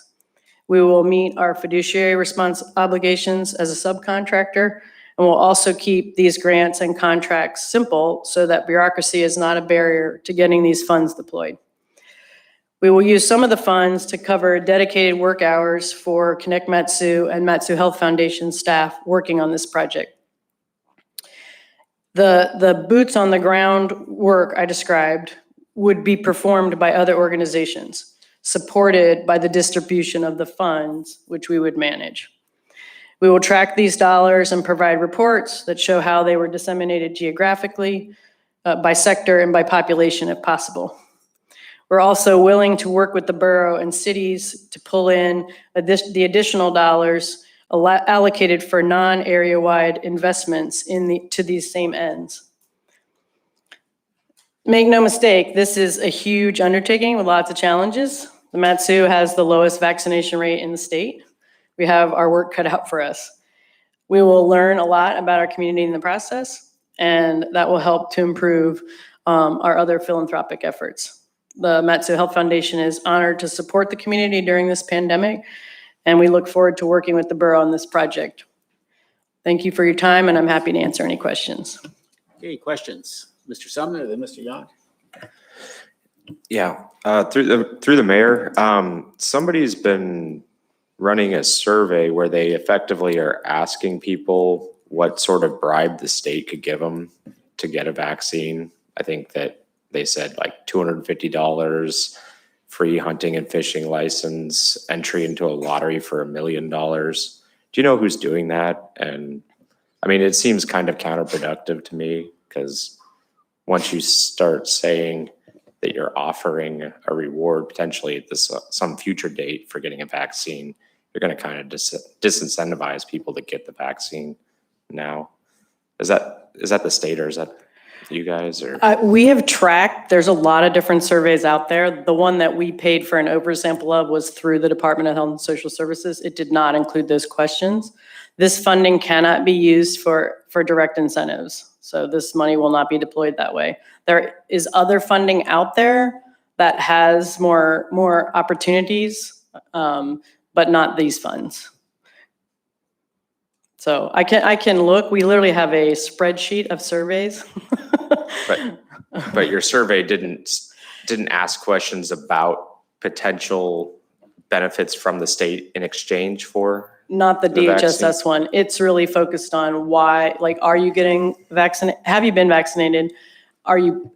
We will meet our fiduciary response obligations as a subcontractor, and we'll also keep these grants and contracts simple so that bureaucracy is not a barrier to getting these funds deployed. We will use some of the funds to cover dedicated work hours for Connect Matsu and Matsu Health Foundation staff working on this project. The boots on the ground work I described would be performed by other organizations, supported by the distribution of the funds, which we would manage. We will track these dollars and provide reports that show how they were disseminated geographically, by sector, and by population if possible. We're also willing to work with the borough and cities to pull in the additional dollars allocated for non-area-wide investments to these same ends. Make no mistake, this is a huge undertaking with lots of challenges. The Matsu has the lowest vaccination rate in the state. We have our work cut out for us. We will learn a lot about our community in the process, and that will help to improve our other philanthropic efforts. the Matsu Health Foundation is honored to support the community during this pandemic, and we look forward to working with the borough on this project. Thank you for your time, and I'm happy to answer any questions.
Okay, questions? Mr. Sumner, then Mr. Yon.
Yeah, through the mayor, somebody's been running a survey where they effectively are asking people what sort of bribe the state could give them to get a vaccine. I think that they said like $250, free hunting and fishing license, entry into a lottery for $1 million. Do you know who's doing that? And I mean, it seems kind of counterproductive to me, because once you start saying that you're offering a reward potentially at some future date for getting a vaccine, you're going to kind of disincentivize people to get the vaccine now. Is that the state, or is that you guys? Or
We have tracked, there's a lot of different surveys out there. The one that we paid for an oversample of was through the Department of Health and Social Services. It did not include those questions. This funding cannot be used for direct incentives. So this money will not be deployed that way. There is other funding out there that has more opportunities, but not these funds. So I can look, we literally have a spreadsheet of surveys.
but your survey didn't ask questions about potential benefits from the state in exchange for?
Not the DHSS one. It's really focused on why, like, are you getting vaccinated? Have you been vaccinated?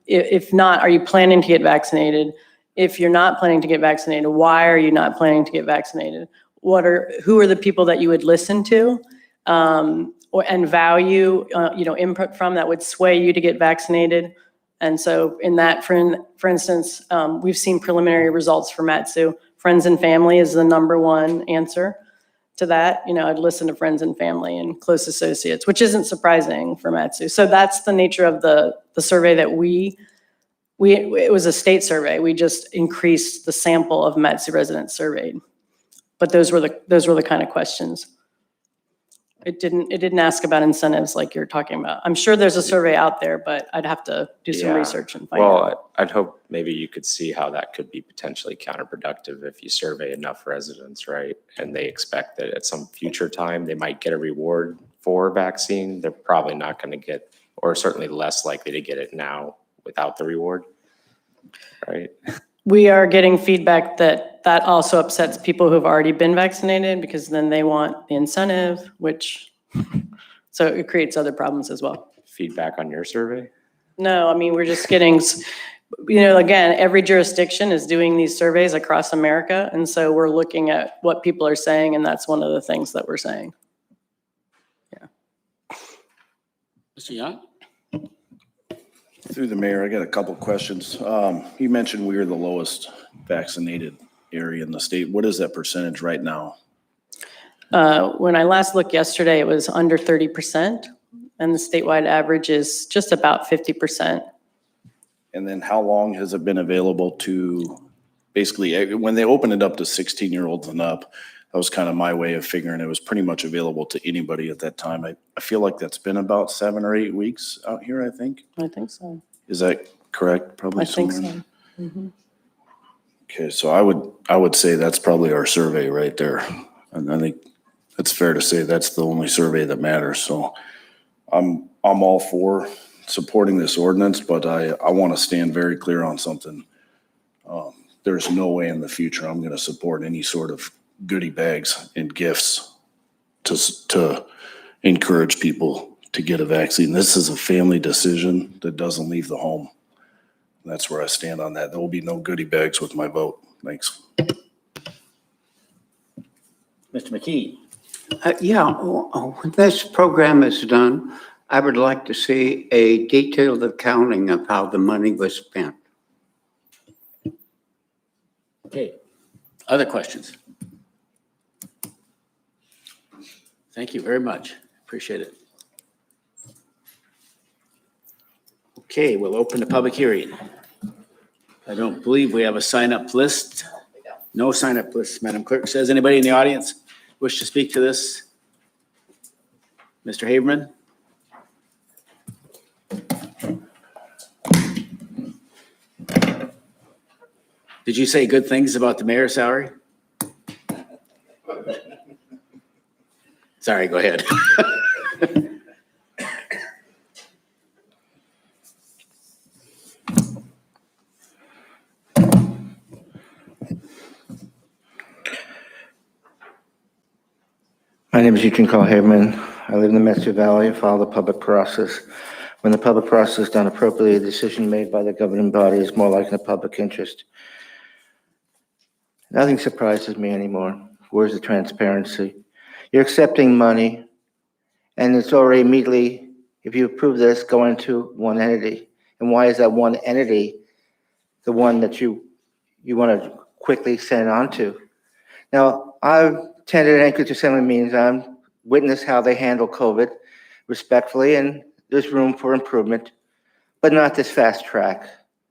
If not, are you planning to get vaccinated? If you're not planning to get vaccinated, why are you not planning to get vaccinated? Who are the people that you would listen to and value, input from that would sway you to get vaccinated? And so in that, for instance, we've seen preliminary results for Matsu. Friends and family is the #1 answer to that. I'd listen to friends and family and close associates, which isn't surprising for Matsu. So that's the nature of the survey that it was a state survey. We just increased the sample of Matsu residents surveyed. But those were the kind of questions. It didn't ask about incentives like you're talking about. I'm sure there's a survey out there, but I'd have to do some research and find out.
Well, I'd hope maybe you could see how that could be potentially counterproductive if you survey enough residents, right? And they expect that at some future time, they might get a reward for vaccine. They're probably not going to get, or certainly less likely to get it now without the reward, right?
We are getting feedback that also upsets people who've already been vaccinated, because then they want the incentive, so it creates other problems as well.
Feedback on your survey?
No, I mean, we're just getting, again, every jurisdiction is doing these surveys across America. And so we're looking at what people are saying, and that's one of the things that we're saying. Yeah.
Mr. Yon?
Through the mayor, I got a couple of questions. You mentioned we are the lowest vaccinated area in the state. What is that percentage right now?
When I last looked yesterday, it was under 30%, and the statewide average is just about 50%.
And then how long has it been available to, basically, when they opened it up to 16-year-olds and up, that was kind of my way of figuring it was pretty much available to anybody at that time. I feel like that's been about 7 or 8 weeks out here, I think.
I think so.
Is that correct? Probably
I think so.
somewhere.
Mm-hmm.
Okay, so I would say that's probably our survey right there. And I think it's fair to say that's the only survey that matters. So I'm all for supporting this ordinance, but I want to stand very clear on something. There's no way in the future I'm going to support any sort of goodie bags and gifts to encourage people to get a vaccine. This is a family decision that doesn't leave the home. That's where I stand on that. There will be no goodie bags with my vote. Thanks.
Mr. McKee?
When this program is done, I would like to see a detailed accounting of how the money was spent.
Okay. Other questions? Thank you very much. Appreciate it. Okay, we'll open the public hearing. I don't believe we have a sign-up list. No sign-up list, Madam Clerk says. Anybody in the audience wish to speak to this? Mr. Haberman? Did you say good things about the mayor's salary? Sorry, go ahead.
My name is Eugene Haberman. I live in the Metro Valley and follow the public process. When the public process is done appropriately, a decision made by the governing body is more like in the public interest. Nothing surprises me anymore. Where's the transparency? You're accepting money, and it's already immediately, if you approve this, going to one entity. And why is that one entity the one that you want to quickly send on to? Now, I've attended Anchorage Assembly meetings. I've witnessed how they handle COVID respectfully, and there's room for improvement, but not this fast track.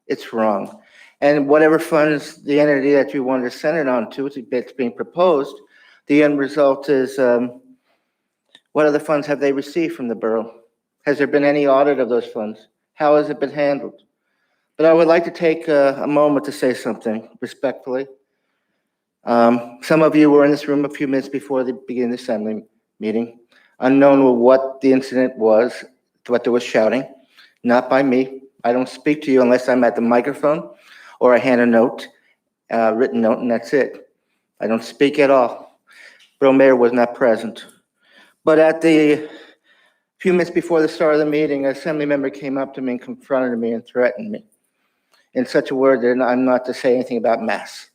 It's wrong. And whatever funds the entity that you wanted to send it on to, it's being proposed, the end result is, what other funds have they received from the borough? Has there been any audit of those funds? How has it been handled? But I would like to take a moment to say something respectfully. Some of you were in this room a few minutes before the beginning of the assembly meeting, unknown what the incident was, what there was shouting, not by me. I don't speak to you unless I'm at the microphone or I hand a note, written note, and that's it. I don't speak at all. Borough Mayor was not present. But at the few minutes before the start of the meeting, an assembly member came up to me and confronted me and threatened me in such a word that I'm not to say anything about mass.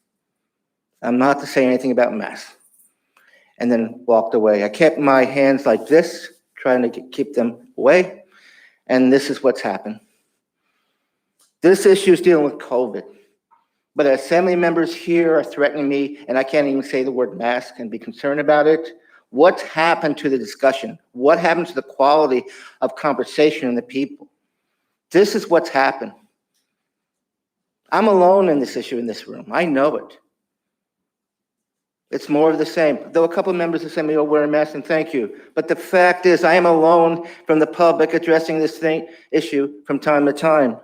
I'm not to say anything about mass. And then walked away. I kept my hands like this, trying to keep them away. And this is what's happened. This issue is dealing with COVID. But assembly members here are threatening me, and I can't even say the word mask and be concerned about it. What's happened to the discussion? What happened to the quality of conversation in the people? This is what's happened. I'm alone in this issue in this room. I know it. It's more of the same. Though a couple of members have said me, oh, wear a mask, and thank you. But the fact is, I am alone from the public addressing this issue from time to time.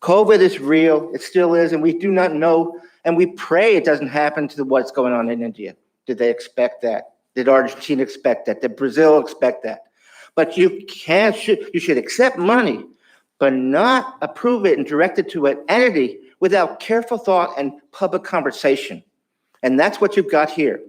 COVID is real. It still is, and we do not know, and we pray it doesn't happen to what's going on in India. Did they expect that? Did Argentina expect that? Did Brazil expect that? But you should accept money, but not approve it and direct it to an entity without careful thought and public conversation. And that's what you've got here.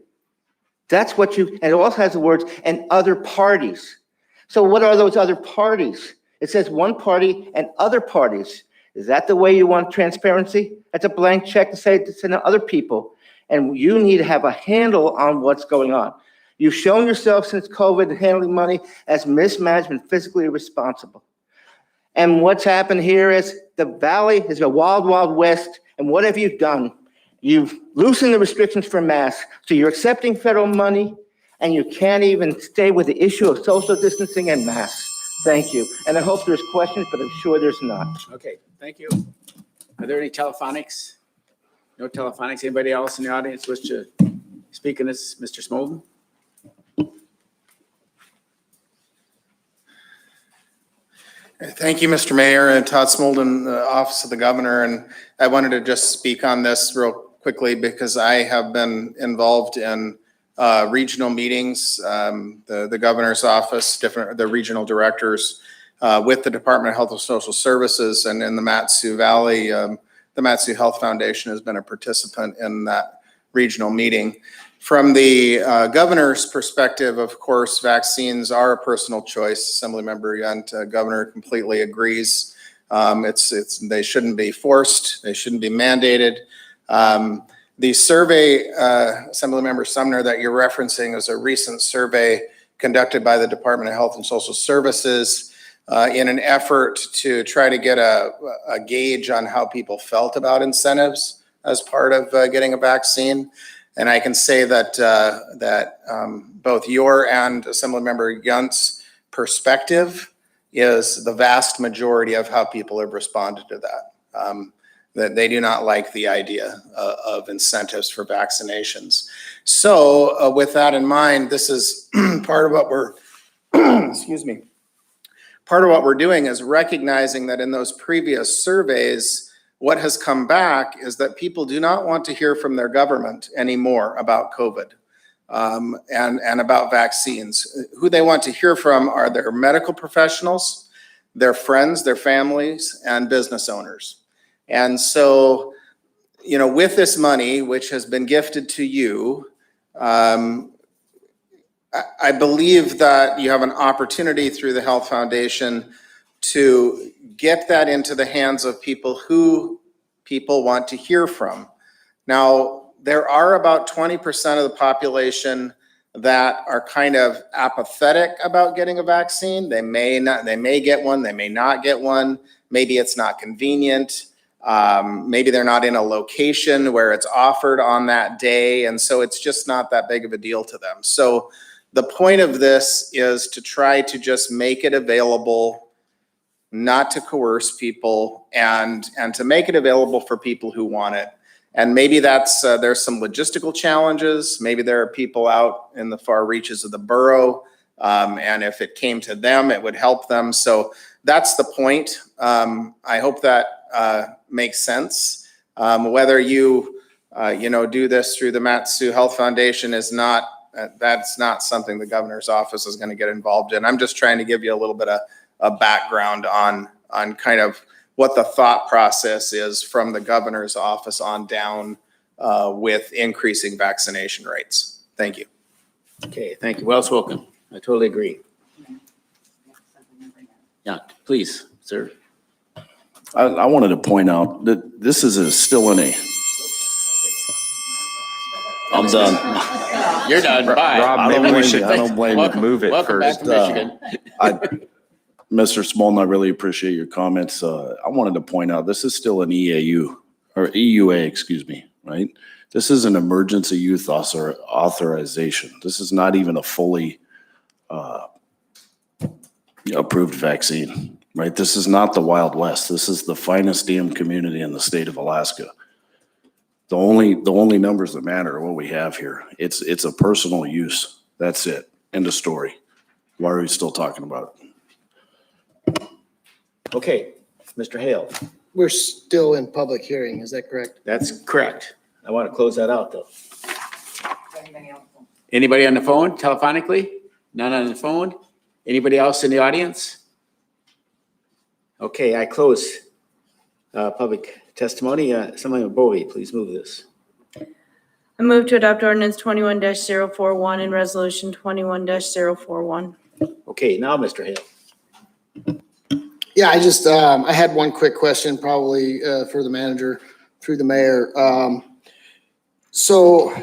And it also has the words, and other parties. So what are those other parties? It says one party and other parties. Is that the way you want transparency? That's a blank check to say to send to other people. And you need to have a handle on what's going on. You've shown yourself since COVID handling money as mismanagement, physically irresponsible. And what's happened here is the valley is a wild, wild west. And what have you done? You've loosened the restrictions for masks, so you're accepting federal money, and you can't even stay with the issue of social distancing and masks. Thank you. And I hope there's questions, but I'm sure there's not.
Okay, thank you. Are there any telephonics? No telephonics? Anybody else in the audience wish to speak on this? Mr. Smolden?
Thank you, Mr. Mayor, and Todd Smolden, the Office of the Governor. And I wanted to just speak on this real quickly because I have been involved in regional meetings, the governor's office, the regional directors with the Department of Health and Social Services, and in the Mat-Su Valley, the Mat-Su Health Foundation has been a participant in that regional meeting. From the governor's perspective, of course, vaccines are a personal choice. Assemblymember Yunt, governor completely agrees. They shouldn't be forced. They shouldn't be mandated. The survey, Assemblymember Sumner, that you're referencing is a recent survey conducted by the Department of Health and Social Services in an effort to try to get a gauge on how people felt about incentives as part of getting a vaccine. And I can say that both your and Assemblymember Yunt's perspective is the vast majority of how people have responded to that. That they do not like the idea of incentives for vaccinations. So with that in mind, this is part of what we're, excuse me, part of what we're doing is recognizing that in those previous surveys, what has come back is that people do not want to hear from their government anymore about COVID and about vaccines. Who they want to hear from are their medical professionals, their friends, their families, and business owners. And so, you know, with this money, which has been gifted to you, I believe that you have an opportunity through the Health Foundation to get that into the hands of people who people want to hear from. Now, there are about 20% of the population that are kind of apathetic about getting a vaccine. They may not, they may get one, they may not get one. Maybe it's not convenient. Maybe they're not in a location where it's offered on that day. And so it's just not that big of a deal to them. So the point of this is to try to just make it available, not to coerce people, and to make it available for people who want it. And maybe that's, there's some logistical challenges. Maybe there are people out in the far reaches of the borough. And if it came to them, it would help them. So that's the point. I hope that makes sense. Whether you, do this through the Mat-Su Health Foundation is not, that's not something the governor's office is going to get involved in. I'm just trying to give you a little bit of a background on kind of what the thought process is from the governor's office on down with increasing vaccination rates. Thank you.
Okay, thank you. Well spoken. I totally agree. Yeah, please, sir.
I wanted to point out that this is still in a. I'm done.
You're done. Bye.
Rob, maybe we should
I don't blame you.
move it
Welcome back
first.
to Michigan.
Mr. Smolden, I really appreciate your comments. I wanted to point out, this is still an EAU, or EUA, excuse me, right? This is an emergency use authorization. This is not even a fully approved vaccine, right? This is not the Wild West. This is the finest damn community in the state of Alaska. The only numbers that matter are what we have here. It's a personal use. That's it. End of story. Why are we still talking about it?
Okay, Mr. Hale,
We're still in public hearing, is that correct?
that's correct. I want to close that out, though. Anybody on the phone telephonically? None on the phone? Anybody else in the audience? Okay, I close public testimony. Somebody with Bowie, please move this.
I move to adopt ordinance 21-041 and resolution 21-041.
Okay, now, Mr. Hale.
Yeah, I just, I had one quick question, probably for the manager through the mayor. So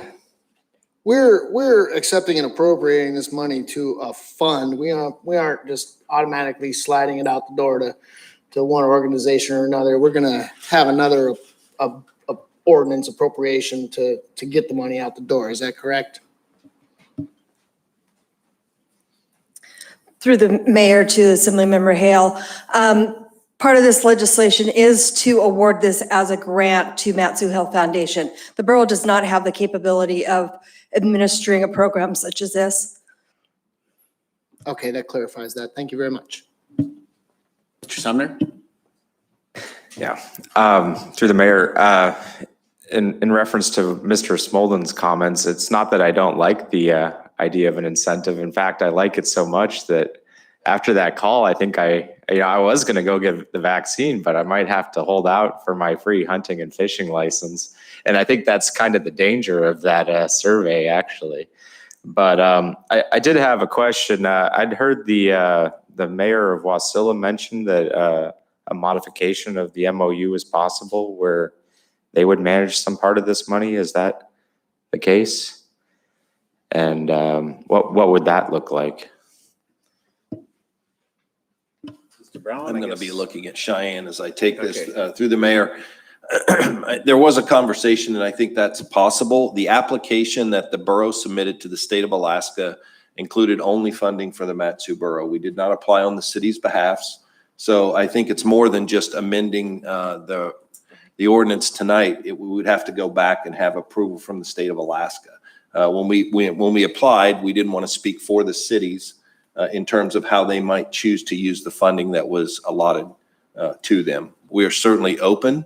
we're accepting and appropriating this money to a fund. We aren't just automatically sliding it out the door to one organization or another. We're gonna have another ordinance appropriation to get the money out the door. Is that correct?
Through the mayor to Assemblymember Hale. Part of this legislation is to award this as a grant to Mat-Su Health Foundation. The borough does not have the capability of administering a program such as this.
Okay, that clarifies that. Thank you very much.
Mr. Sumner?
Yeah, through the mayor, in reference to Mr. Smolden's comments, it's not that I don't like the idea of an incentive. In fact, I like it so much that after that call, I think I was going to go get the vaccine, but I might have to hold out for my free hunting and fishing license. And I think that's kind of the danger of that survey, actually. But I did have a question. I'd heard the mayor of Wasilla mention that a modification of the MOU is possible where they would manage some part of this money. Is that the case? And what would that look like?
Mr. Brown?
I'm going to be looking at Cheyenne as I take this through the mayor. There was a conversation, and I think that's possible. The application that the borough submitted to the state of Alaska included only funding for the Mat-Su borough. We did not apply on the city's behalfs. So I think it's more than just amending the ordinance tonight. We would have to go back and have approval from the state of Alaska. When we applied, we didn't want to speak for the cities in terms of how they might choose to use the funding that was allotted to them. We are certainly open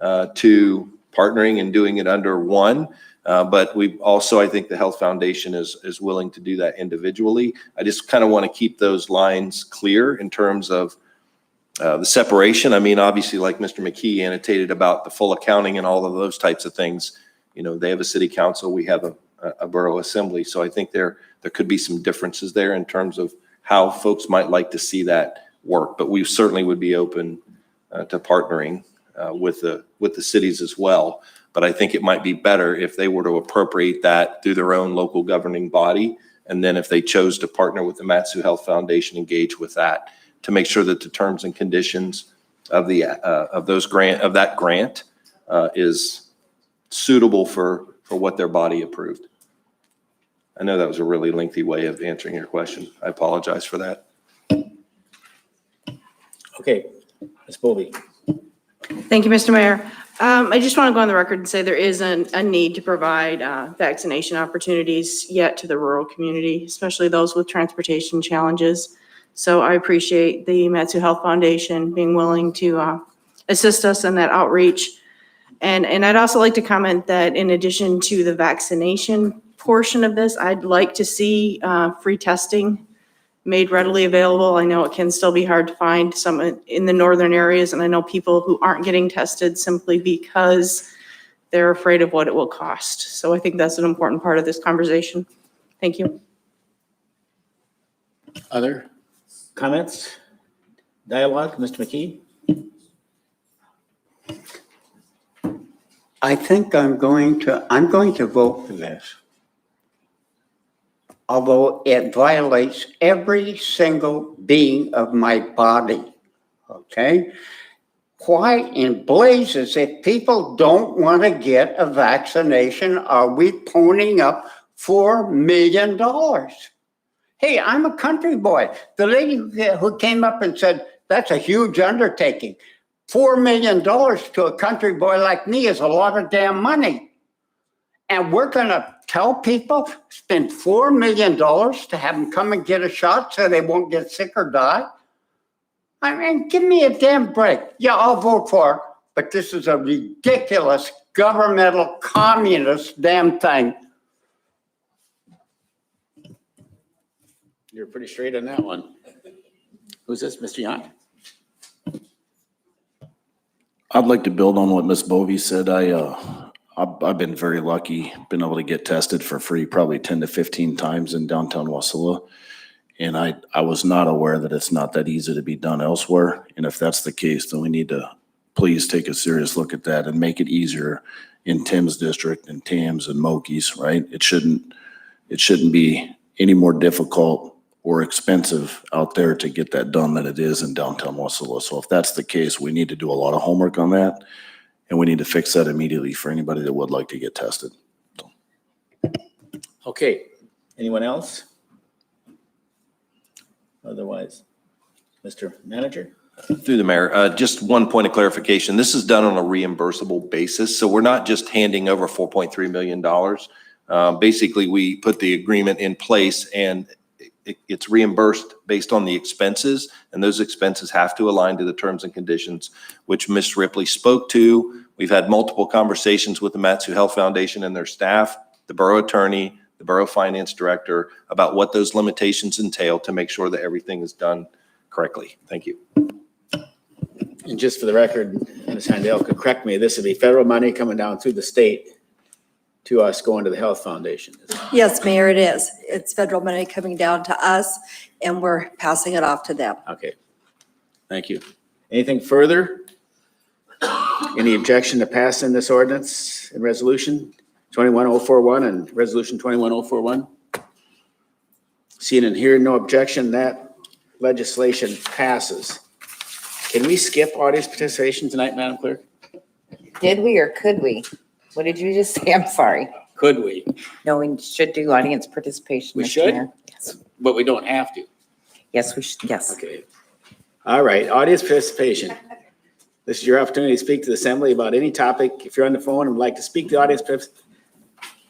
to partnering and doing it under one. But we also, I think the Health Foundation is willing to do that individually. I just kind of want to keep those lines clear in terms of the separation. I mean, obviously, like Mr. McKee annotated about the full accounting and all of those types of things, you know, they have a city council, we have a borough assembly. So I think there could be some differences there in terms of how folks might like to see that work. But we certainly would be open to partnering with the cities as well. But I think it might be better if they were to appropriate that through their own local governing body. And then if they chose to partner with the Mat-Su Health Foundation, engage with that to make sure that the terms and conditions of that grant is suitable for what their body approved. I know that was a really lengthy way of answering your question. I apologize for that.
Okay, Ms. Bovee.
Thank you, Mr. Mayor. I just want to go on the record and say there is a need to provide vaccination opportunities yet to the rural community, especially those with transportation challenges. So I appreciate the Mat-Su Health Foundation being willing to assist us in that outreach. And I'd also like to comment that in addition to the vaccination portion of this, I'd like to see free testing made readily available. I know it can still be hard to find some in the northern areas, and I know people who aren't getting tested simply because they're afraid of what it will cost. So I think that's an important part of this conversation. Thank you.
Other comments? Dialogue, Mr. McKee?
I think I'm going to vote for this. Although it violates every single being of my body, okay? Why in blazes, if people don't want to get a vaccination, are we ponying up $4 million? Hey, I'm a country boy. The lady who came up and said, that's a huge undertaking. $4 million to a country boy like me is a lot of damn money. And we're gonna tell people, spend $4 million to have them come and get a shot so they won't get sick or die? I mean, give me a damn break. Yeah, I'll vote for it, but this is a ridiculous governmental communist damn thing.
You're pretty straight on that one. Who's this, Mr. Yount?
I'd like to build on what Ms. Bovee said. I've been very lucky, been able to get tested for free probably 10 to 15 times in downtown Wasilla. And I was not aware that it's not that easy to be done elsewhere. And if that's the case, then we need to please take a serious look at that and make it easier in Tim's district and Tam's and Moki's, right? It shouldn't be any more difficult or expensive out there to get that done than it is in downtown Wasilla. So if that's the case, we need to do a lot of homework on that. And we need to fix that immediately for anybody that would like to get tested.
Okay, anyone else? Otherwise, Mr. Manager?
Through the mayor, just one point of clarification. This is done on a reimbursable basis. So we're not just handing over $4.3 million. Basically, we put the agreement in place and it's reimbursed based on the expenses, and those expenses have to align to the terms and conditions, which Ms. Ripley spoke to. We've had multiple conversations with the Mat-Su Health Foundation and their staff, the borough attorney, the borough finance director, about what those limitations entail to make sure that everything is done correctly. Thank you.
And just for the record, Ms. Handel could correct me, this would be federal money coming down through the state to us going to the Health Foundation.
Yes, Mayor, it is. It's federal money coming down to us and we're passing it off to them.
Okay, thank you. Anything further? Any objection to passing this ordinance and resolution 21041 and resolution 21041? Seeing and hearing no objection, that legislation passes. Can we skip audience participation tonight, Madam Clerk?
Did we or could we? What did you just say? I'm sorry.
Could we?
No, we should do audience participation.
We
Mr.
should?
Mayor. Yes.
But we don't have to.
Yes, we should. Yes.
Okay. All right, audience participation. This is your opportunity to speak to the assembly about any topic. If you're on the phone and would like to speak to the audience,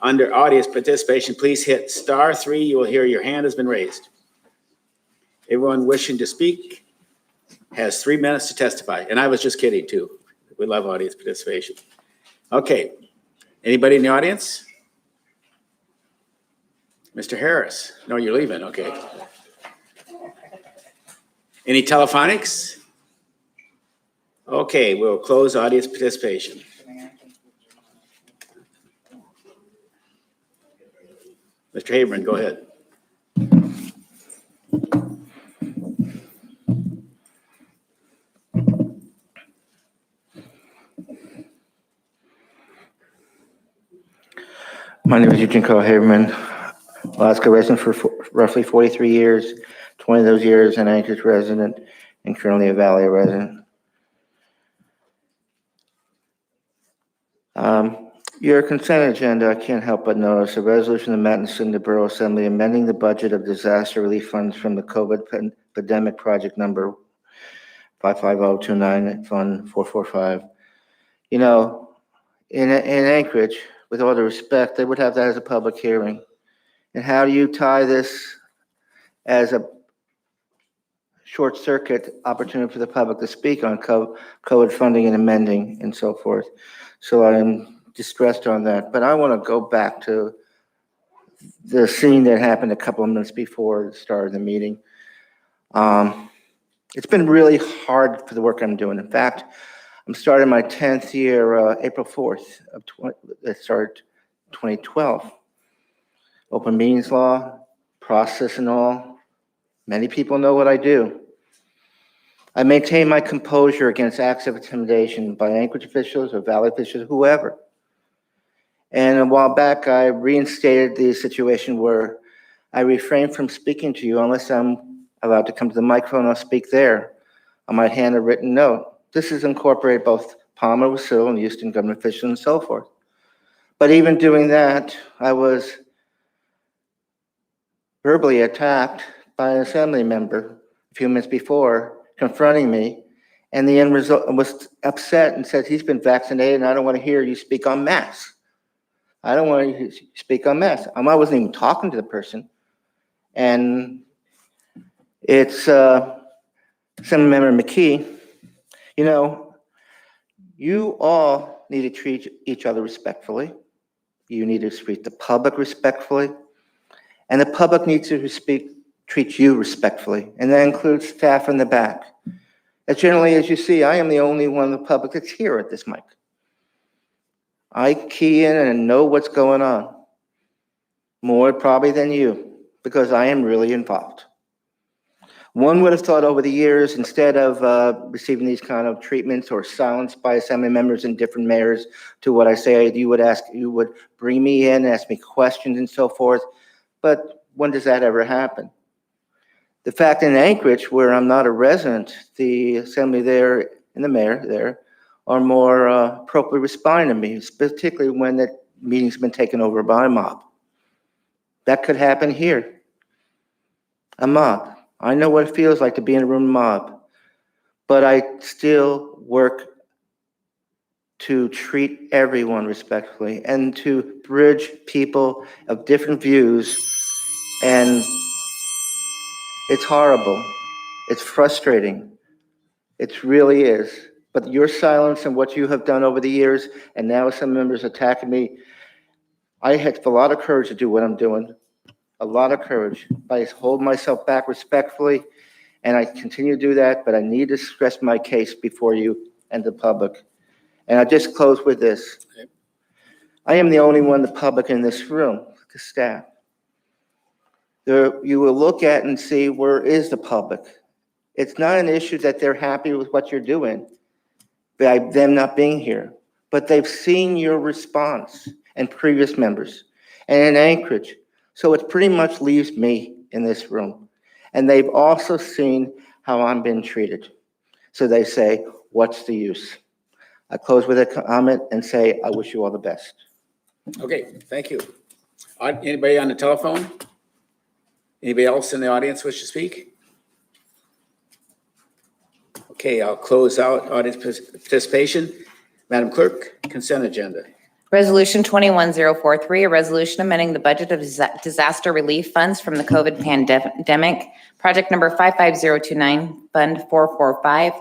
under audience participation, please hit *3. You will hear your hand has been raised. Everyone wishing to speak has 3 minutes to testify. And I was just kidding too. We love audience participation. Okay. Anybody in the audience? Mr. Harris? No, you're leaving. Okay. Any telephonics? Okay, we'll close audience participation. Mr. Haberman, go ahead.
My name is Eugene Carl Haberman, Alaska resident for roughly 43 years, 20 of those years an Anchorage resident, and currently a Valley resident. Your consent agenda, I can't help but notice a resolution of the Matanuska-Susitna Borough Assembly amending the budget of disaster relief funds from the COVID pandemic project number 55029 Fund 445. You know, in Anchorage, with all the respect, they would have that as a public hearing. And how do you tie this as a short circuit opportunity for the public to speak on COVID funding and amending and so forth? So I'm distressed on that, but I want to go back to the scene that happened a couple of minutes before the start of the meeting. It's been really hard for the work I'm doing. In fact, I'm starting my 10th year, April 4th of 2012. Open meetings law, process and all. Many people know what I do. I maintain my composure against acts of intimidation by Anchorage officials or Valley officials, whoever. And a while back, I reinstated the situation where I refrain from speaking to you unless I'm allowed to come to the microphone. I'll speak there. I might hand a written note. This has incorporated both Palmer, Wasilla, and Houston government officials and so forth. But even doing that, I was verbally attacked by an assembly member a few minutes before, confronting me. And the end result was upset and said, he's been vaccinated and I don't want to hear you speak en masse. I don't want to speak en masse. I wasn't even talking to the person. And it's Assembly Member McKee. You know, you all need to treat each other respectfully. You need to treat the public respectfully. And the public needs to treat you respectfully. And that includes staff in the back. As generally as you see, I am the only one in the public that's here at this mic. I key in and know what's going on. More probably than you, because I am really involved. One would have thought over the years, instead of receiving these kind of treatments or silence by assembly members and different mayors to what I say, you would bring me in, ask me questions and so forth. But when does that ever happen? The fact in Anchorage, where I'm not a resident, the assembly there and the mayor there are more appropriately responding to me, particularly when the meeting's been taken over by a mob. That could happen here. A mob. I know what it feels like to be in a room mob, but I still work to treat everyone respectfully and to bridge people of different views. And it's horrible. It's frustrating. It really is. But your silence and what you have done over the years, and now some members attacking me, I had a lot of courage to do what I'm doing. A lot of courage. I hold myself back respectfully, and I continue to do that, but I need to stress my case before you and the public. And I'll just close with this. I am the only one, the public in this room, the staff. You will look at and see, where is the public? It's not an issue that they're happy with what you're doing by them not being here, but they've seen your response and previous members and in Anchorage. So it pretty much leaves me in this room. And they've also seen how I'm being treated. So they say, what's the use? I close with a comment and say, I wish you all the best.
Okay, thank you. Anybody on the telephone? Anybody else in the audience wish to speak? Okay, I'll close out audience participation. Madam Clerk, consent agenda.
Resolution 21043, a resolution amending the budget of disaster relief funds from the COVID pandemic, project number 55029, Fund 445,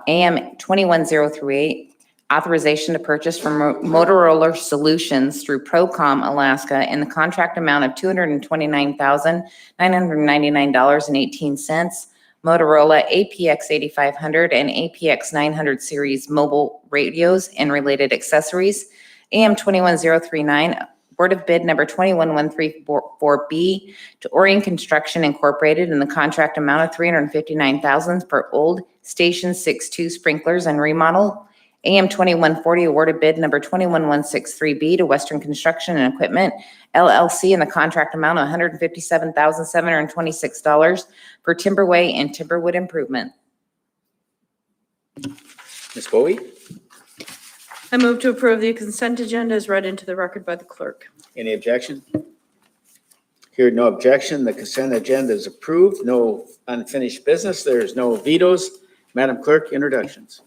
AM 21038, authorization to purchase from Motorola Solutions through Procom Alaska in the contract amount of $229,999.18. Motorola APX 8500 and APX 900 series mobile radios and related accessories. AM 21039, Board of Bid number 21134B to Orion Construction Incorporated in the contract amount of $359,000 for Old Station 62 sprinklers and remodel. AM 2140, awarded bid number 21163B to Western Construction and Equipment LLC in the contract amount of $157,726 for Timberway and Timberwood improvement.
Ms. Bowie,
I move to approve the consent agenda as read into the record by the clerk.
any objection? Hearing no objection, the consent agenda is approved. No unfinished business. There's no vetoes. Madam Clerk, introductions.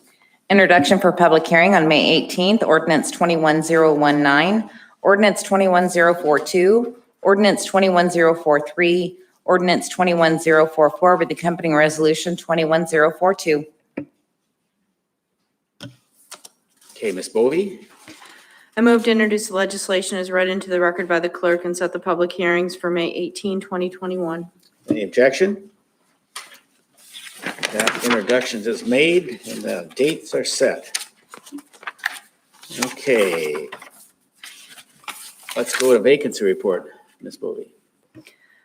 Introduction for public hearing on May 18th, Ordinance 21019, Ordinance 21042, Ordinance 21043, Ordinance 21044 with accompanying resolution 21042.
Okay, Ms. Bovee,
I move to introduce the legislation as read into the record by the clerk and set the public hearings for May 18, 2021.
any objection? That introductions is made and the dates are set. Okay. Let's go to vacancy report, Ms. Bovee.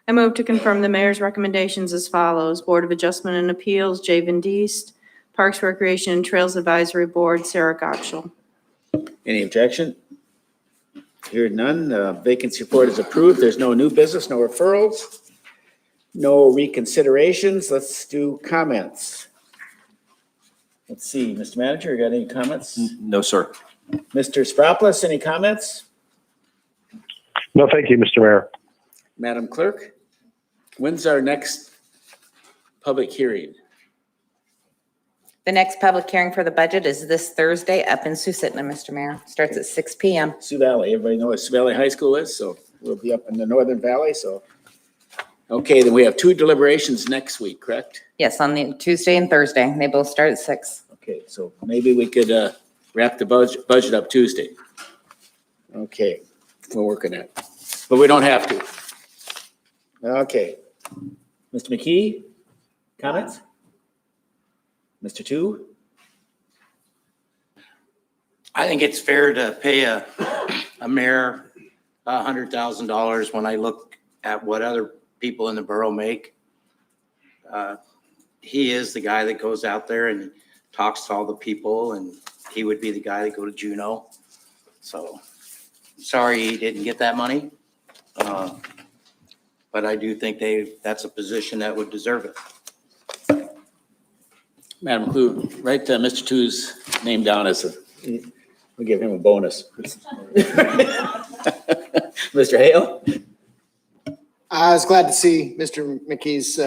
I move to confirm the mayor's recommendations as follows. Board of Adjustment and Appeals, Jay Van Diest. Parks, Recreation, and Trails Advisory Board, Sarah Gottschall.
Any objection? Hearing none, vacancy report is approved. There's no new business, no referrals, no reconsiderations. Let's do comments. Let's see, Mr. Manager, you got any comments?
No, sir.
Mr. Spropoulos, any comments?
No, thank you, Mr. Mayor.
Madam Clerk, when's our next public hearing?
The next public hearing for the budget is this Thursday up in Susitna, Mr. Mayor. Starts at 6 p.m.
Sioux Valley. Everybody knows what Sioux Valley High School is, so we'll be up in the Northern Valley, so. Okay, then we have two deliberations next week, correct?
Yes, on the Tuesday and Thursday. They both start at 6.
Okay, so maybe we could wrap the budget up Tuesday. Okay, we're working at it, but we don't have to. Okay. Mr. McKee, comments? Mr. Two?
I think it's fair to pay a mayor $100,000 when I look at what other people in the borough make. He is the guy that goes out there and talks to all the people, and he would be the guy that go to Juneau. So sorry he didn't get that money. But I do think that's a position that would deserve it.
Madam Clerk, write Mr. Two's name down as we'll give him a bonus. Mr. Hale?
I was glad to see Mr. McKee's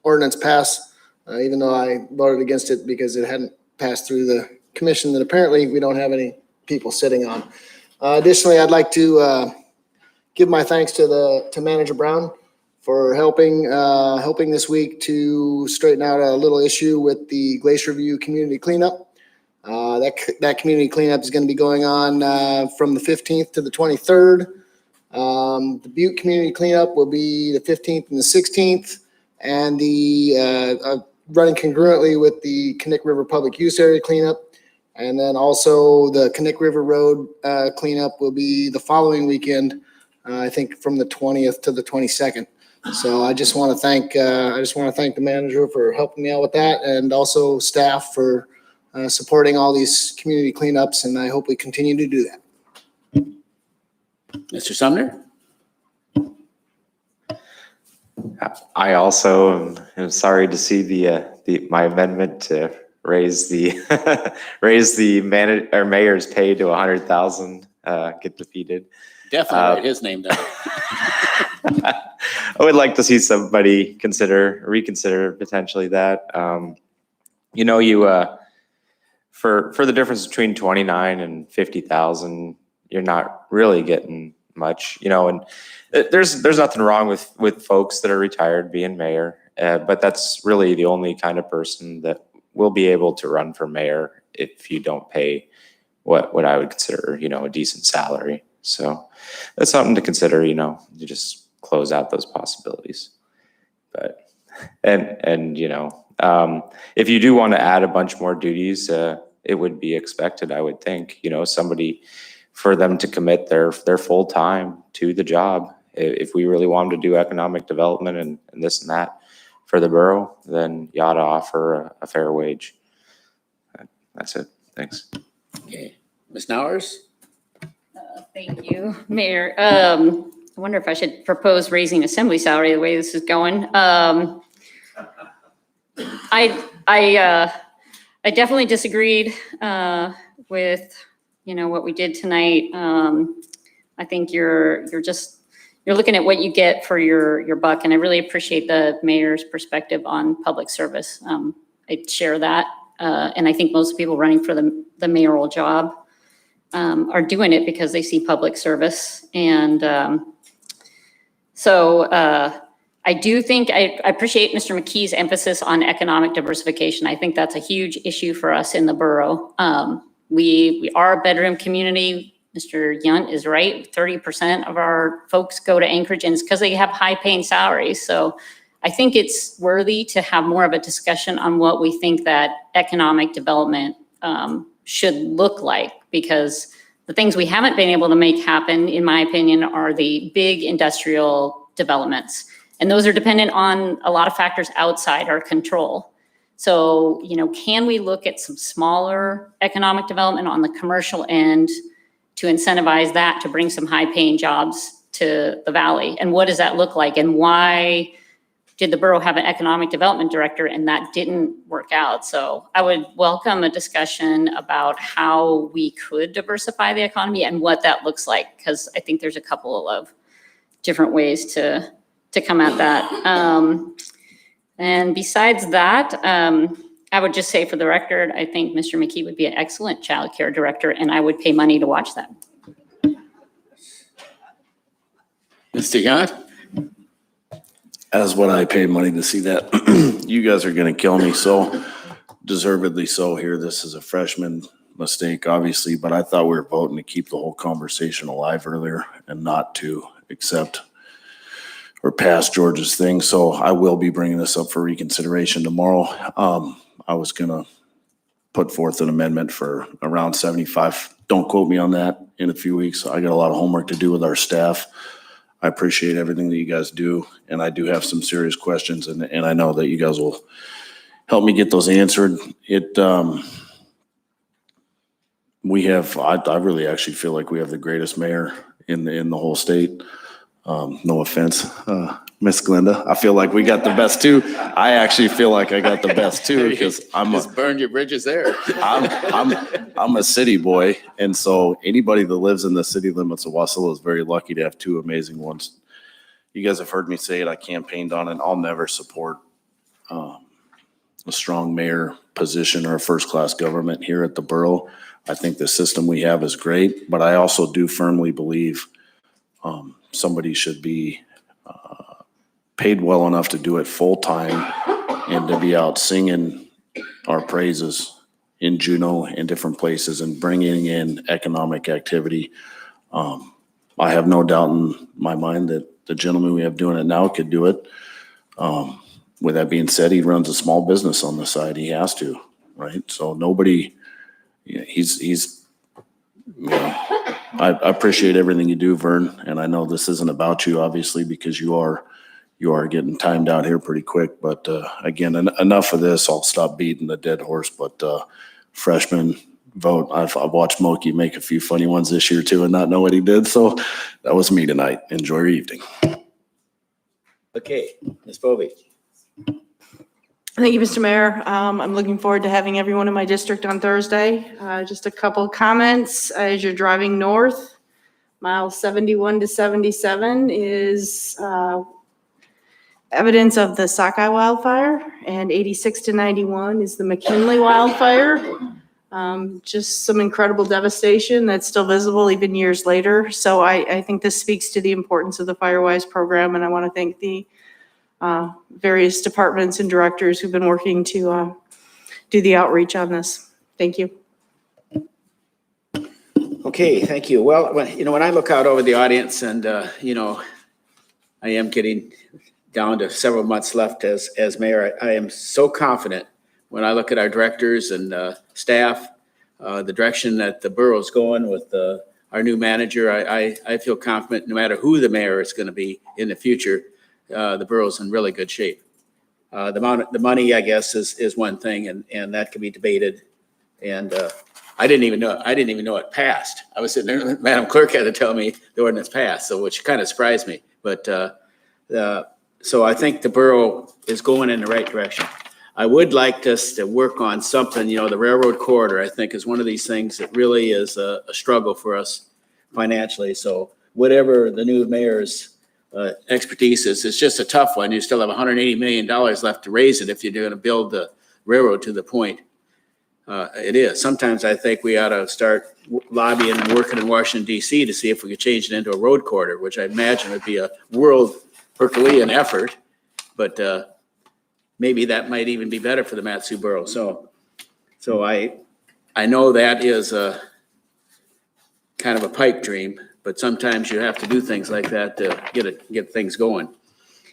ordinance pass, even though I voted against it because it hadn't passed through the commission that apparently we don't have any people sitting on. Additionally, I'd like to give my thanks to Manager Brown for helping this week to straighten out a little issue with the Glacier View community cleanup. That community cleanup is going to be going on from the 15th to the 23rd. The Butte community cleanup will be the 15th and the 16th, and the running congruently with the Connect River Public Use Area cleanup. And then also the Connect River Road cleanup will be the following weekend, I think from the 20th to the 22nd. So I just want to thank the manager for helping me out with that, and also staff for supporting all these community cleanups, and I hope we continue to do that.
Mr. Sumner?
I also am sorry to see my amendment to raise the mayor's pay to 100,000 get defeated.
Definitely write his name down.
I would like to see somebody reconsider potentially that. For the difference between 29 and 50,000, you're not really getting much, and there's nothing wrong with folks that are retired being mayor, But that's really the only kind of person that will be able to run for mayor if you don't pay what I would consider, a decent salary. So that's something to consider, you just close out those possibilities. But, and if you do want to add a bunch more duties, it would be expected, I would think, somebody for them to commit their full time to the job. If we really want them to do economic development and this and that for the borough, then you ought to offer a fair wage. That's it. Thanks.
Okay. Ms. Nowers?
Thank you, Mayor. I wonder if I should propose raising assembly salary the way this is going. I definitely disagreed with what we did tonight. I think you're looking at what you get for your buck, and I really appreciate the mayor's perspective on public service. I share that, and I think most people running for the mayoral job are doing it because they see public service. And so I do think I appreciate Mr. McKee's emphasis on economic diversification. I think that's a huge issue for us in the borough. We are a bedroom community. Mr. Yunt is right. 30% of our folks go to Anchorage, and it's because they have high paying salaries. So I think it's worthy to have more of a discussion on what we think that economic development should look like, because the things we haven't been able to make happen, in my opinion, are the big industrial developments. And those are dependent on a lot of factors outside our control. So, can we look at some smaller economic development on the commercial end to incentivize that to bring some high paying jobs to the valley? And what does that look like? And why did the borough have an economic development director and that didn't work out? So I would welcome a discussion about how we could diversify the economy and what that looks like, because I think there's a couple of different ways to come at that. And besides that, I would just say for the record, I think Mr. McKee would be an excellent child care director, and I would pay money to watch that.
Mr. Yunt?
As what I pay money to see that. You guys are gonna kill me, so deservedly so here. This is a freshman mistake, obviously, but I thought we were voting to keep the whole conversation alive earlier and not to accept or pass George's thing. So I will be bringing this up for reconsideration tomorrow. I was gonna put forth an amendment for around 75. Don't quote me on that in a few weeks. I got a lot of homework to do with our staff. I appreciate everything that you guys do, and I do have some serious questions, and I know that you guys will help me get those answered. I really actually feel like we have the greatest mayor in the whole state. No offense, Miss Glenda. I feel like we got the best too. I actually feel like I got the best too, because
Just burned your bridges there.
I'm a city boy, and so anybody that lives in the city limits of Wasilla is very lucky to have two amazing ones. You guys have heard me say it. I campaigned on it. I'll never support a strong mayor position or a first-class government here at the borough. I think the system we have is great, but I also do firmly believe somebody should be paid well enough to do it full-time and to be out singing our praises in Juneau and different places and bringing in economic activity. I have no doubt in my mind that the gentleman we have doing it now could do it. With that being said, he runs a small business on the side. He has to, right? So nobody, I appreciate everything you do, Vern, and I know this isn't about you, obviously, because you are getting timed out here pretty quick. But again, enough of this. I'll stop beating the dead horse. But freshman vote. I've watched Moki make a few funny ones this year too, and not know what he did. So that was me tonight. Enjoy your evening.
Okay, Ms. Bovee.
Thank you, Mr. Mayor. I'm looking forward to having everyone in my district on Thursday. Just a couple of comments. As you're driving north, miles 71 to 77 is evidence of the Sockeye wildfire, and 86 to 91 is the McKinley wildfire. Just some incredible devastation that's still visible even years later. So I think this speaks to the importance of the Firewise program, and I want to thank the various departments and directors who've been working to do the outreach on this. Thank you.
Okay, thank you. Well, when I look out over the audience and, I am getting down to several months left as mayor, I am so confident when I look at our directors and staff, the direction that the borough's going with our new manager. I feel confident no matter who the mayor is going to be in the future, the borough's in really good shape. The money, I guess, is one thing, and that can be debated. And I didn't even know it passed. I was sitting there, Madam Clerk had to tell me the ordinance passed, so which kind of surprised me. But so I think the borough is going in the right direction. I would like us to work on something, the railroad corridor, I think, is one of these things that really is a struggle for us financially. So whatever the new mayor's expertise is, it's just a tough one. You still have $180 million left to raise it if you're going to build the railroad to the point. It is. Sometimes I think we ought to start lobbying and working in Washington, D.C. to see if we could change it into a road corridor, which I imagine would be a world Herculean effort. But maybe that might even be better for the Matsu borough. So I know that is a kind of a pipe dream, but sometimes you have to do things like that to get things going.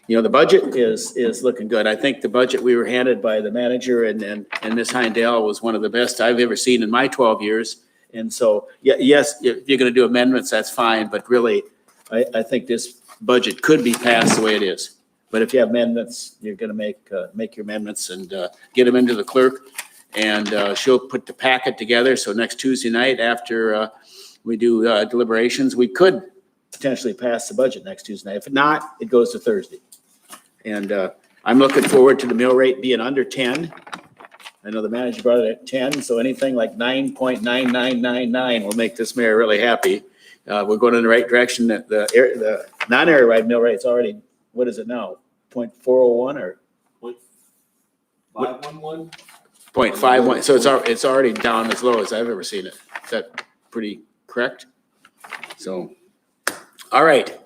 The budget is looking good. I think the budget we were handed by the manager and Ms. Heindel was one of the best I've ever seen in my 12 years. And so, yes, if you're going to do amendments, that's fine. But really, I think this budget could be passed the way it is. But if you have amendments, you're going to make your amendments and get them into the clerk. And she'll put the packet together. So next Tuesday night after we do deliberations, we could potentially pass the budget next Tuesday night. If not, it goes to Thursday. And I'm looking forward to the mill rate being under 10. I know the manager brought it at 10, so anything like 9.9999 will make this mayor really happy. We're going in the right direction. The non-area wide mill rate's already, what is it now? 0.401 or?
0.511?
0.51. So it's already down as low as I've ever seen it. Is that pretty correct? So, all right.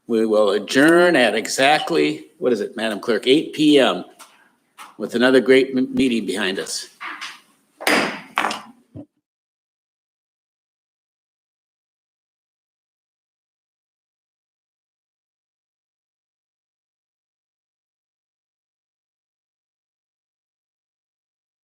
We will adjourn at exactly, what is it, Madam Clerk, 8 p.m. with another great meeting behind us.